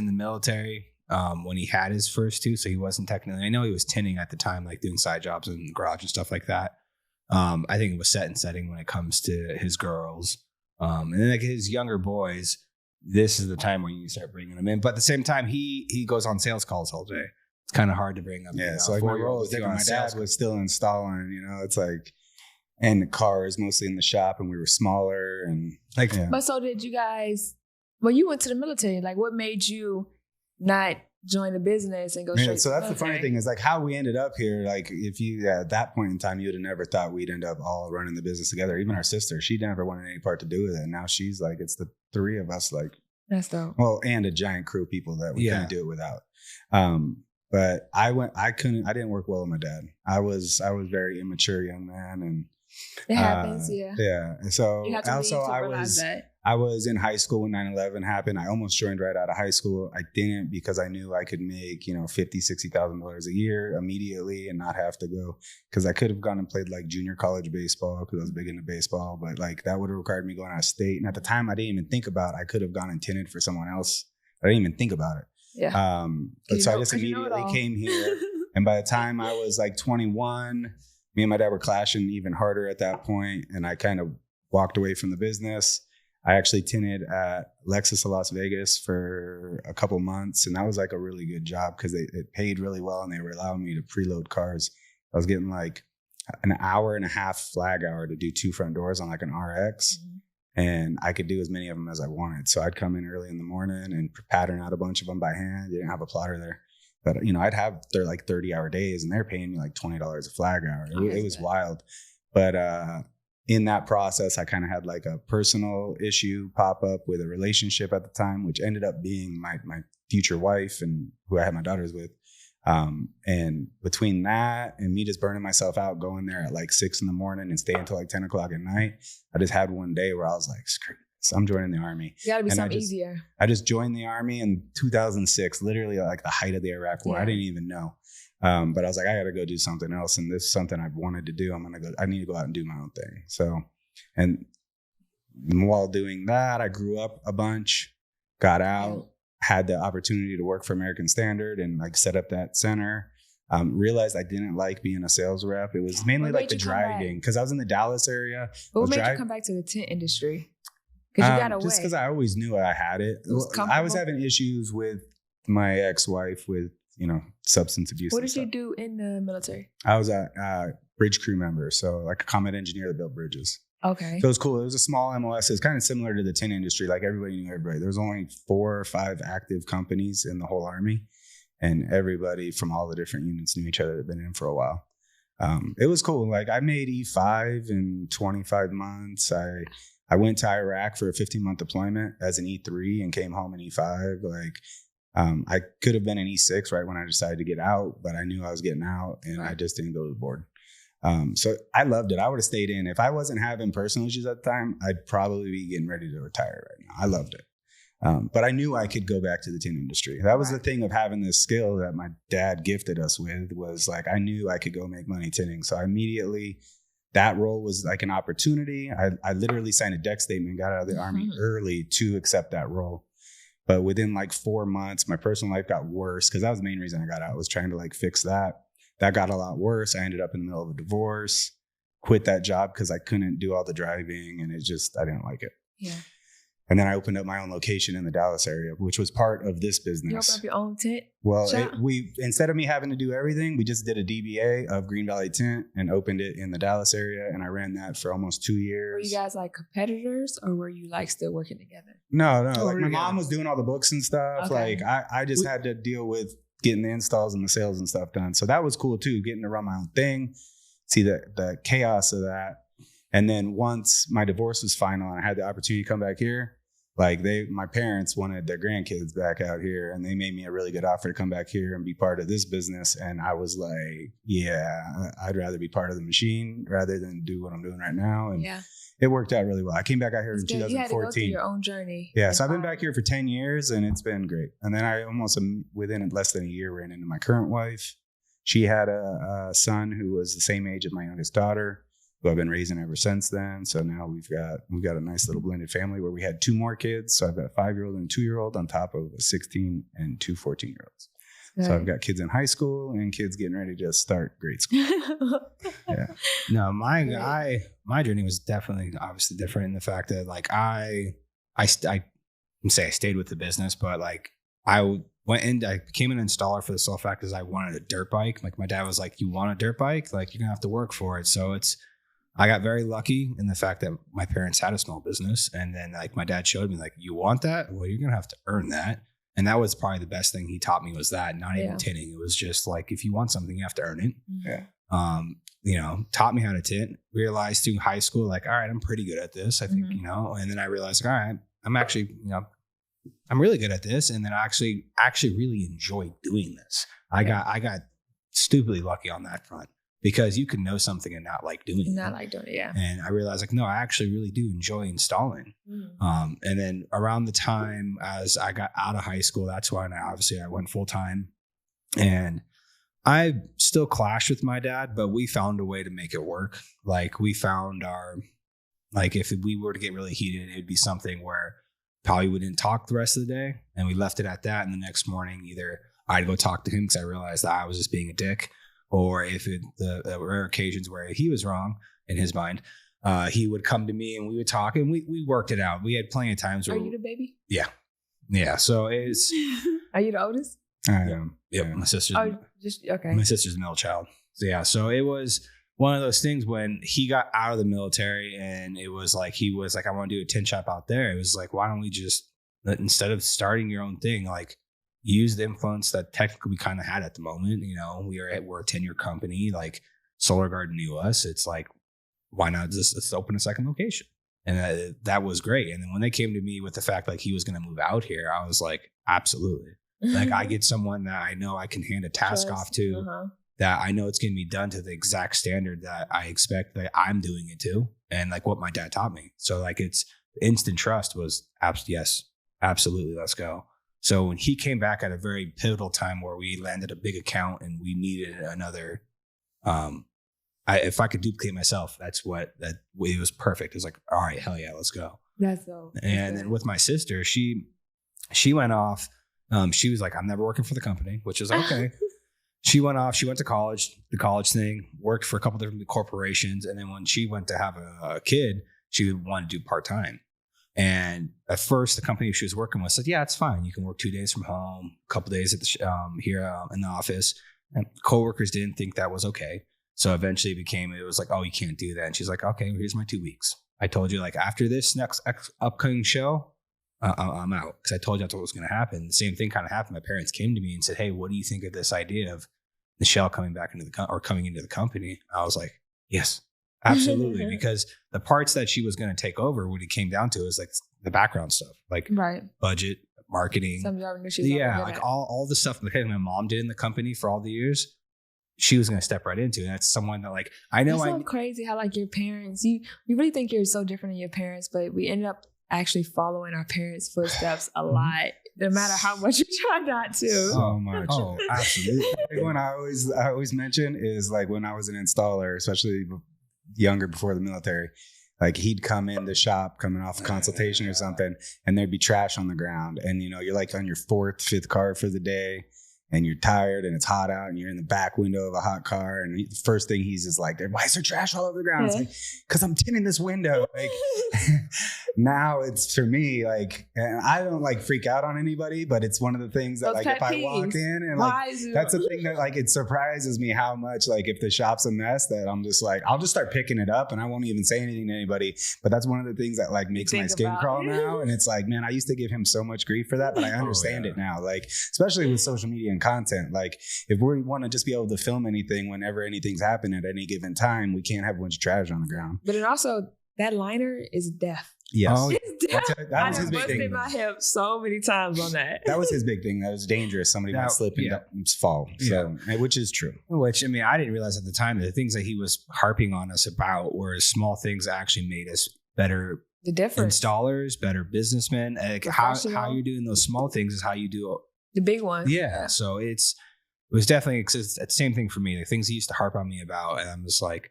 the military when he had his first 2. So he wasn't technically, I know he was tinting at the time, like doing side jobs in the garage and stuff like that. I think it was set and setting when it comes to his girls. And then like his younger boys, this is the time when you start bringing them in. But at the same time, he goes on sales calls all day. It's kind of hard to bring them. Yeah, so like my role is my dad was still installing, it's like, and the cars mostly in the shop, and we were smaller and like. Yeah. But so did you guys, when you went to the military, like what made you not join the business and go straight? So that's the funny thing is like how we ended up here. Like if you at that point in time, you would have never thought we'd end up all running the business together. Even our sister, she never wanted any part to do with it. And now she's like, it's the 3 of us. Like that's dope. Well, and a giant crew of people that we couldn't do it without. But I didn't work well with my dad. I was very immature young man, and it happens. Yeah. And so also I was in high school when 9/11 happened. I almost joined right out of high school. I didn't because I knew I could make, $50,000-$60,000 a year immediately and not have to go, because I could have gone and played like junior college baseball because I was big into baseball, but like that would have required me going out of state. And at the time I didn't even think about I could have gone and tinted for someone else. I didn't even think about it. Yeah. But so I just immediately came here. And by the time I was like 21, me and my dad were clashing even harder at that point, and I kind of walked away from the business. I actually tinted at Lexus of Las Vegas for a couple months, and that was like a really good job because it paid really well, and they were allowing me to preload cars. I was getting like an hour and a half flag hour to do 2 front doors on like an RX, and I could do as many of them as I wanted. So I'd come in early in the morning and pattern out a bunch of them by hand. You didn't have a plotter there. But, I'd have like 30-hour days and they're paying me like $20 a flag hour. It was wild. But in that process, I kind of had like a personal issue pop up with a relationship at the time, which ended up being my future wife and who I had my daughters with. And between that and me just burning myself out, going there at like 6 a.m. and staying until like 10 o'clock at night, I just had one day where I was like, screw this, I'm joining the Army. You gotta be something easier. I just joined the Army in 2006, literally like the height of the Iraq War. I didn't even know. But I was like, I got to go do something else. And this is something I've wanted to do. I need to go out and do my own thing. So, and while doing that, I grew up a bunch, got out, had the opportunity to work for American Standard and like set up that center. Realized I didn't like being a sales rep. It was mainly like the driving because I was in the Dallas area. What made you come back to the tint industry? Because you got away. Just because I always knew I had it. I was having issues with my ex-wife with, substance abuse. What did you do in the military? I was a bridge crew member. So like a combat engineer that built bridges. Okay. So it was cool. It was a small MLS. It's kind of similar to the tint industry. Like everybody knew everybody. There was only 4 or 5 active companies in the whole Army. And everybody from all the different units knew each other. Had been in for a while. It was cool. Like I made E5 in 25 months. I went to Iraq for a 15-month deployment as an E3 and came home in E5. Like I could have been an E6 right when I decided to get out, but I knew I was getting out and I just didn't go to the board. So I loved it. I would have stayed in. If I wasn't having personal issues at the time, I'd probably be getting ready to retire right now. I loved it. But I knew I could go back to the tint industry. That was the thing of having this skill that my dad gifted us with was like, I knew I could go make money tinting. So I immediately, that role was like an opportunity. I literally signed a deck statement, got out of the Army early to accept that role. But within like 4 months, my personal life got worse because that was the main reason I got out, was trying to like fix that. That got a lot worse. I ended up in the middle of a divorce, quit that job because I couldn't do all the driving and I didn't like it. Yeah. And then I opened up my own location in the Dallas area, which was part of this business. You opened up your own tint? Well, instead of me having to do everything, we just did a DBA of Green Valley Tint and opened it in the Dallas area. And I ran that for almost 2 years. Were you guys like competitors or were you like still working together? No. Like my mom was doing all the books and stuff. Okay. Like I just had to deal with getting the installs and the sales and stuff done. So that was cool too, getting to run my own thing, see the chaos of that. And then once my divorce was final and I had the opportunity to come back here, like my parents wanted their grandkids back out here and they made me a really good offer to come back here and be part of this business. And I was like, yeah, I'd rather be part of the machine rather than do what I'm doing right now. And it worked out really well. I came back out here in 2014. You had to go through your own journey. Yeah. So I've been back here for 10 years and it's been great. And then I almost within less than a year ran into my current wife. She had a son who was the same age as my youngest daughter, who I've been raising ever since then. So now we've got a nice little blended family where we had 2 more kids. So I've got a 5-year-old and a 2-year-old on top of a 16 and 2 14-year-olds. Right. So I've got kids in high school and kids getting ready to start grade school. Yeah. No, my journey was definitely obviously different in the fact that like I stayed with the business, but like I became an installer for the sole fact is I wanted a dirt bike. Like my dad was like, you want a dirt bike? Like you're gonna have to work for it. So I got very lucky in the fact that my parents had a small business. And then like my dad showed me like, you want that? Well, you're going to have to earn that. And that was probably the best thing he taught me was that, not even tinting. It was just like, if you want something, you have to earn it. Yeah. Taught me how to tint, realized through high school, like, all right, I'm pretty good at this. I think, and then I realized, like, all right, I'm actually, I'm really good at this. And then I actually really enjoy doing this. I got stupidly lucky on that front. Because you can know something and not like doing it. Not like doing it, yeah. And I realized like, no, I actually really do enjoy installing. And then around the time as I got out of high school, that's when I went full time. And I still clashed with my dad, but we found a way to make it work. Like we found if we were to get really heated, it'd be something where probably we didn't talk the rest of the day. And we left it at that. And the next morning, either I'd go talk to him because I realized that I was just being a dick. Or if the rare occasions where he was wrong in his mind, he would come to me and we would talk and we worked it out. We had plenty of times where... Are you the baby? Yeah. Yeah. So it's... Are you the oldest? I am. Yep. My sister's... Oh, just... Okay. My sister's the middle child. So yeah. So it was one of those things when he got out of the military and it was like, he was like, I want to do a tint shop out there. It was like, why don't we just, instead of starting your own thing, like, use the influence that technically we kind of had at the moment. You know, we're a 10-year company. Like Solar Garden knew us. It's like, why not let's open a second location? And that was great. And then when they came to me with the fact like he was going to move out here, I was like, absolutely. Like I get someone that I know I can hand a task off to, that I know it's going to be done to the exact standard that I expect that I'm doing it to, and like what my dad taught me. So like it's instant trust was yes, absolutely, let's go. So when he came back at a very pivotal time where we landed a big account and we needed another, if I could duplicate myself, it was perfect. It was like, all right, hell yeah, let's go. That's so. And then with my sister, she went off. She was like, I'm never working for the company, which is okay. She went off. She went to college, the college thing, worked for a couple different corporations. And then when she went to have a kid, she wanted to do part-time. And at first, the company she was working with said, yeah, it's fine. You can work 2 days from home, a couple days at here in the office. And coworkers didn't think that was okay. So eventually it was like, oh, you can't do that. And she's like, okay, here's my 2 weeks. I told you, like, after this next upcoming show, I'm out. Because I told you that's what was going to happen. The same thing kind of happened. My parents came to me and said, hey, what do you think of this idea of Michelle coming back coming into the company? I was like, yes, absolutely. Because the parts that she was going to take over, what it came down to is like the background stuff, like budget, marketing. Like all the stuff that my mom did in the company for all the years, she was going to step right into. And that's someone that like, I know. It's so crazy how like your parents, you really think you're so different than your parents, but we ended up actually following our parents' footsteps a lot, no matter how much you try not to. So much. Oh, absolutely. One I always mention is like when I was an installer, especially younger before the military, like he'd come in the shop coming off a consultation or something, and there'd be trash on the ground. And, you know, you're like on your 4th, 5th car for the day, and you're tired and it's hot out and you're in the back window of a hot car. And the first thing he's just like, why is there trash all over the ground? It's like, because I'm tinting this window. Like now it's for me, like, and I don't like freak out on anybody, but it's one of the things that like if I walk in and like, that's the thing that like, it surprises me how much, like if the shop's a mess that I'm just like, I'll just start picking it up and I won't even say anything to anybody. But that's one of the things that like makes my skin crawl now. And it's like, man, I used to give him so much grief for that, but I understand it now. Like, especially with social media and content, like if we want to just be able to film anything whenever anything's happening at any given time, we can't have a bunch of trash on the ground. But it also, that liner is death. Yes. It's death. That was his big busted thing. my hip so many times on that. That was his big thing. That was dangerous. Somebody might slip and fall. So, which is true. Which, I mean, I didn't realize at the time that the things that he was harping on us about were small things that actually made us better the difference. Installers, better businessmen. Like how you're doing those small things is how you do the big one. Yeah. So it was definitely it's the same thing for me. The things he used to harp on me about, and I'm just like,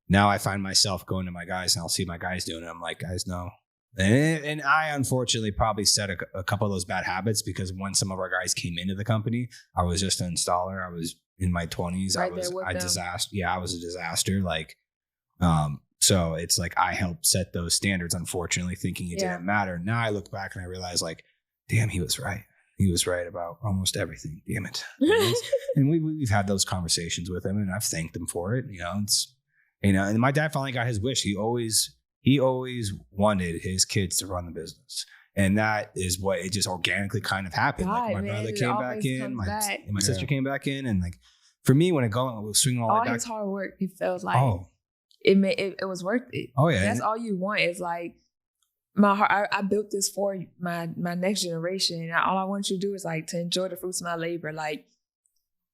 now I find myself going to my guys and I'll see my guys doing it. I'm like, guys, no. And I unfortunately probably set a couple of those bad habits because when some of our guys came into the company, I was just an installer. I was in my 20s. I was a disaster. Yeah, I was a disaster. Like, so it's like I helped set those standards, unfortunately, thinking it didn't matter. Now I look back and I realize like, damn, he was right. He was right about almost everything. Damn it. And we've had those conversations with him and I've thanked him for it. And my dad finally got his wish. He always wanted his kids to run the business. And that is what it just organically kind of happened. Like my brother came back in, my sister came back in. And like, for me, when it was swinging all the way back. All his hard work, he felt like it was worth it. Oh yeah. That's all you want is like, my heart. I built this for my next generation. And all I want you to do is like to enjoy the fruits of my labor. Like,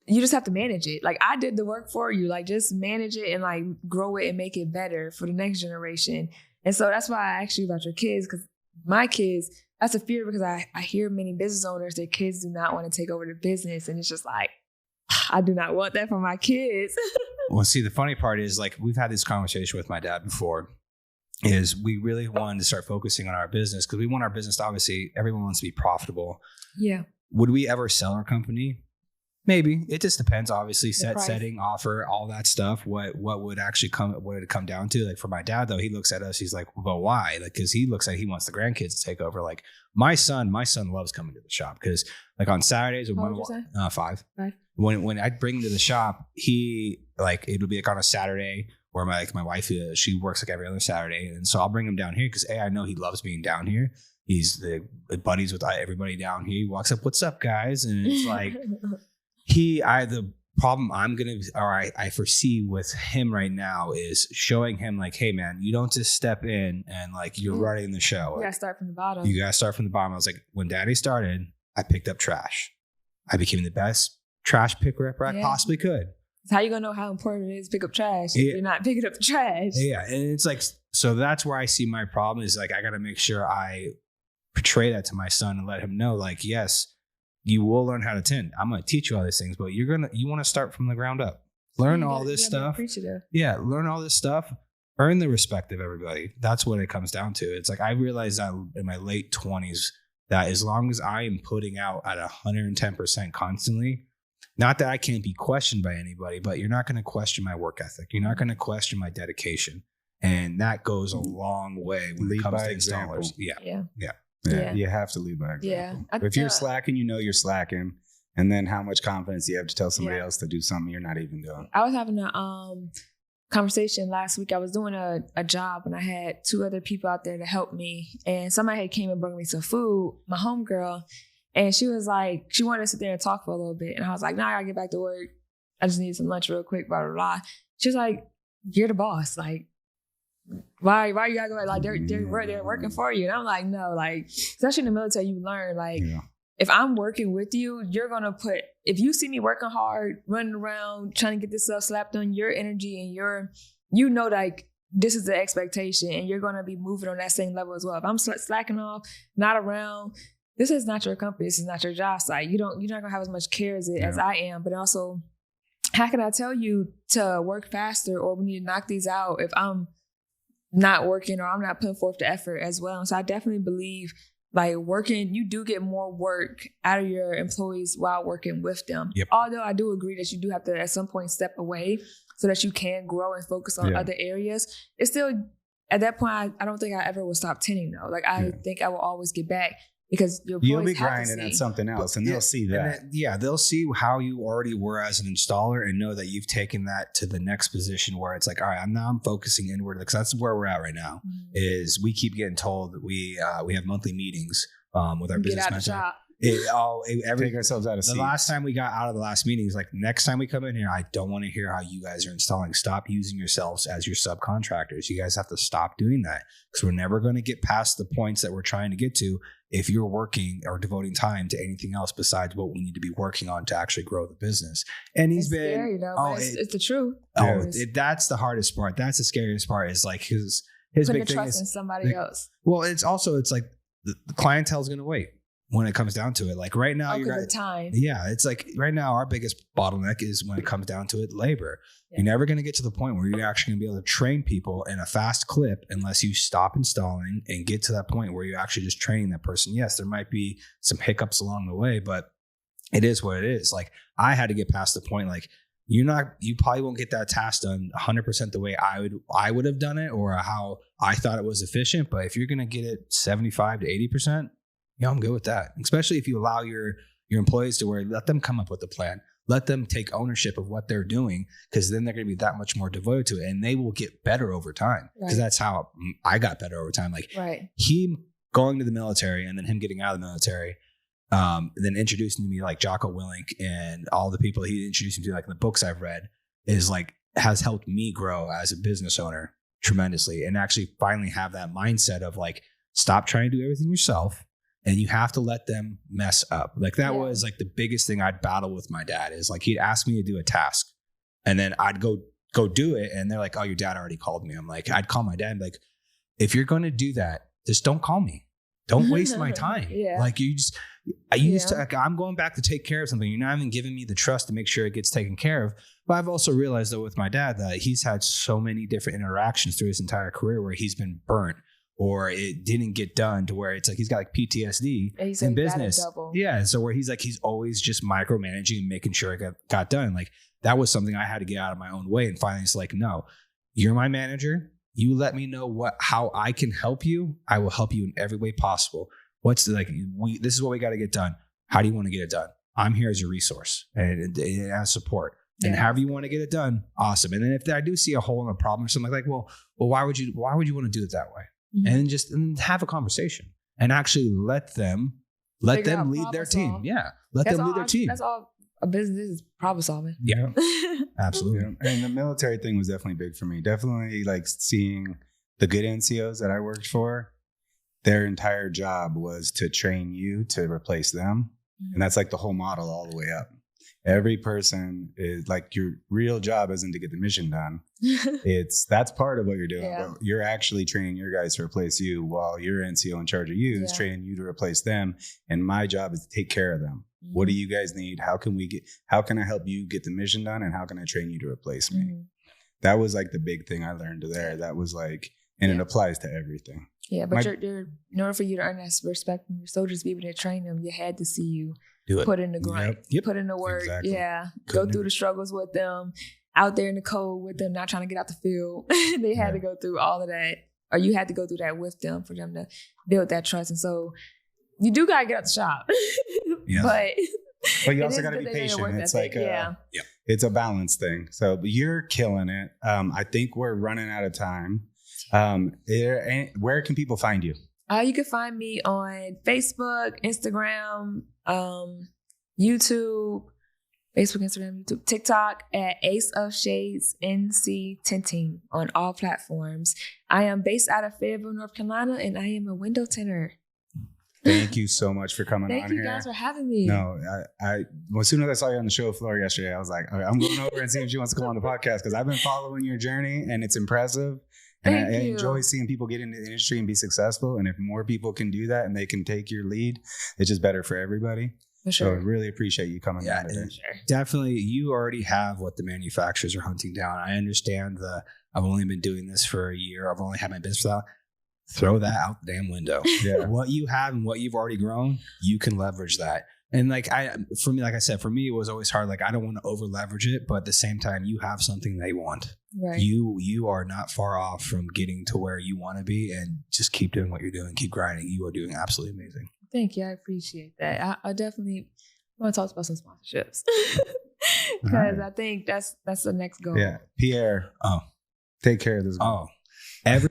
you just have to manage it. Like I did the work for you. Like just manage it and like grow it and make it better for the next generation. And so that's why I asked you about your kids, because my kids, that's a fear because I hear many business owners, their kids do not want to take over the business. And it's just like, I do not want that for my kids. Well, see, the funny part is like, we've had this conversation with my dad before, is we really wanted to start focusing on our business because we want our business to, obviously, everyone wants to be profitable. Yeah. Would we ever sell our company? Maybe. It just depends, obviously, setting, offer, all that stuff. What would actually what it come down to? Like for my dad, though, he looks at us, he's like, well, why? Like, because he looks like he wants the grandkids to take over. Like my son loves coming to the shop because like on Saturdays, 5. When I bring him to the shop, he like, it'll be like on a Saturday where my wife, she works like every other Saturday. And so I'll bring him down here because I know he loves being down here. He's the buddies with everybody down here. He walks up, "What's up, guys?" And it's like the problem I foresee with him right now is showing him like, hey man, you don't just step in and like you're running the show. You gotta start from the bottom. You gotta start from the bottom. I was like, when Daddy started, I picked up trash. I became the best trash picker I possibly could. How you gonna know how important it is to pick up trash if you're not picking up the trash? Yeah, and it's like, so that's where I see my problem is like, I gotta make sure I portray that to my son and let him know like, yes, you will learn how to tint. I'm going to teach you all these things, but you want to start from the ground up. Learn all this stuff. Yeah, learn all this stuff. Earn the respect of everybody. That's what it comes down to. It's like I realized that in my late 20s that as long as I am putting out at 110% constantly, not that I can't be questioned by anybody, but you're not going to question my work ethic. You're not going to question my dedication. And that goes a long way when it comes to installers. Yeah, you have to lead by example. Yeah. If you're slacking, you're slacking. And then how much confidence you have to tell somebody else to do something you're not even doing. I was having a conversation last week. I was doing a job and I had 2 other people out there to help me. And somebody had came and brought me some food, my homegirl. And she was like, she wanted to sit there and talk for a little bit. And I was like, nah, I gotta get back to work. I just need some lunch real quick, blah, blah, blah. She was like, you're the boss. Like, why you gotta go like they're working for you? And I'm like, no, like especially in the military, you learn like if I'm working with you, you're gonna put, if you see me working hard, running around, trying to get this stuff slapped on your energy and like this is the expectation and you're gonna be moving on that same level as well. If I'm slacking off, not around, this is not your company, this is not your job site. You're not gonna have as much care as I am, but also how can I tell you to work faster or we need to knock these out if I'm not working or I'm not putting forth the effort as well. And so I definitely believe like working, you do get more work out of your employees while working with them. Yep. Although I do agree that you do have to at some point step away so that you can grow and focus on other areas. It's still, at that point, I don't think I ever will stop tinting though. Like I think I will always get back because your employees you'll be grinding at something else and they'll see that. They'll see how you already were as an installer and know that you've taken that to the next position where it's like, all right, I'm focusing inward because that's where we're at right now. Is we keep getting told that we have monthly meetings with our business mentor. Take ourselves out of seat. The last time we got out of the last meeting is like, next time we come in here, I don't want to hear how you guys are installing. Stop using yourselves as your subcontractors. You guys have to stop doing that because we're never going to get past the points that we're trying to get to if you're working or devoting time to anything else besides what we need to be working on to actually grow the business. And he's been scary, though, it's the truth. That's the hardest part. That's the scariest part is like his big thing is in somebody else. Well, it's like the clientele is going to wait. When it comes down to it, like right now, you're time. Yeah, it's like right now, our biggest bottleneck is when it comes down to it, labor. You're never going to get to the point where you're actually going to be able to train people in a fast clip unless you stop installing and get to that point where you're actually just training that person. Yes, there might be some hiccups along the way, but it is what it is. Like I had to get past the point, like you probably won't get that task done 100% the way I would have done it or how I thought it was efficient. But if you're going to get it 75 to 80%, I'm good with that. Especially if you allow your employees to let them come up with a plan. Let them take ownership of what they're doing because then they're going to be that much more devoted to it and they will get better over time. Because that's how I got better over time. Like he going to the military and then him getting out of the military, then introducing me like Jocko Willink and all the people he introduced me to, like the books I've read, is like has helped me grow as a business owner tremendously and actually finally have that mindset of like, stop trying to do everything yourself. And you have to let them mess up. Like that was like the biggest thing I'd battle with my dad is like, he'd ask me to do a task and then I'd go do it. And they're like, oh, your dad already called me. I'm like, I'd call my dad and be like, if you're going to do that, just don't call me. Don't waste my time. Like I'm going back to take care of something. You're not even giving me the trust to make sure it gets taken care of. But I've also realized though with my dad that he's had so many different interactions through his entire career where he's been burnt. Or it didn't get done to where it's like he's got like PTSD in business. Yeah. So where he's always just micromanaging and making sure it got done. Like that was something I had to get out of my own way. And finally it's like, no, you're my manager. You let me know how I can help you. I will help you in every way possible. This is what we got to get done. How do you want to get it done? I'm here as your resource and as support. And however you want to get it done, awesome. And then if I do see a hole in a problem or something like, well, why would you want to do it that way? And just have a conversation and actually let them lead their problem team. solve. Yeah. Let them lead their team. That's all a business is, problem solving. Yeah. Absolutely. Yeah. And the military thing was definitely big for me. Definitely like seeing the good NCOs that I worked for, their entire job was to train you to replace them. And that's like the whole model all the way up. Every person is like, your real job isn't to get the mission done. That's part of what you're doing. But you're actually training your guys to replace you, while your NCO in charge of you is training you to replace them. And my job is to take care of them. What do you guys need? How can I help you get the mission done? And how can I train you to replace me? That was like the big thing I learned there. That was like, and it applies to everything. Yeah, but you're in order for you to earn that respect from your soldiers, be able to train them, you had to see you put in the grind, put in the work. Exactly. Yeah, go through the struggles with them, out there in the cold with them, not trying to get out the field. They had to go through all of that, or you had to go through that with them for them to build that trust. And so you do gotta get out the shop, but you also got to be patient. It's like it's a balance thing. So you're killing it. I think we're running out of time. Where can people find you? You can find me on Facebook, Instagram, YouTube, TikTok at Ace of Shades NC Tinting on all platforms. I am based out of Fayetteville, North Carolina, and I am a window tinter. Thank you so much for coming on here. Thank you guys for having me. No, as soon as I saw you on the show floor yesterday, I was like, okay, I'm going over and seeing if she wants to come on the podcast, because I've been following your journey and it's impressive. And I enjoy seeing people get into the industry and be successful. And if more people can do that and they can take your lead, it's just better for everybody. For sure. So I really appreciate you coming down today. Definitely. You already have what the manufacturers are hunting down. I understand I've only been doing this for a year. I've only had my business out. Throw that out the damn window. Yeah. What you have and what you've already grown, you can leverage that. And like for me, it was always hard. Like, I don't want to over leverage it, but at the same time, you have something they want. Right. You are not far off from getting to where you want to be, and just keep doing what you're doing. Keep grinding. You are doing absolutely amazing. Thank you. I appreciate that. I definitely want to talk about some sponsorships, because I think that's the next goal. Yeah. Pierre. Take care of this girl. Every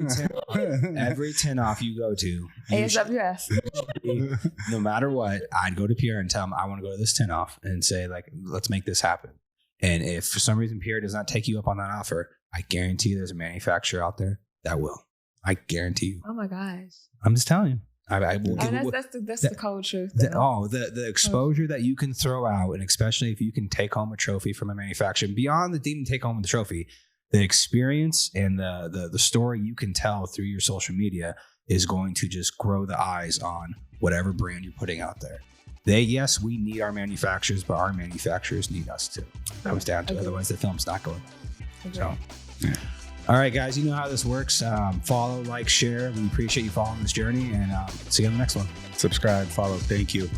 10 off you go to, ASWS, no matter what, I'd go to Pierre and tell him I want to go to this 10 off and say, like, let's make this happen. And if for some reason Pierre does not take you up on that offer, I guarantee there's a manufacturer out there that will. I guarantee you. Oh my gosh. I'm just telling you. That's the cold truth. The exposure that you can throw out, and especially if you can take home a trophy from a manufacturer, beyond the even take home the trophy, the experience and the story you can tell through your social media is going to just grow the eyes on whatever brand you're putting out there. We need our manufacturers, but our manufacturers need us too. That was down to it. Otherwise the film's not going. So, yeah. All right, guys, you know how this works. Follow, like, share. We appreciate you following this journey, and see you on the next one. Subscribe, follow. Thank you.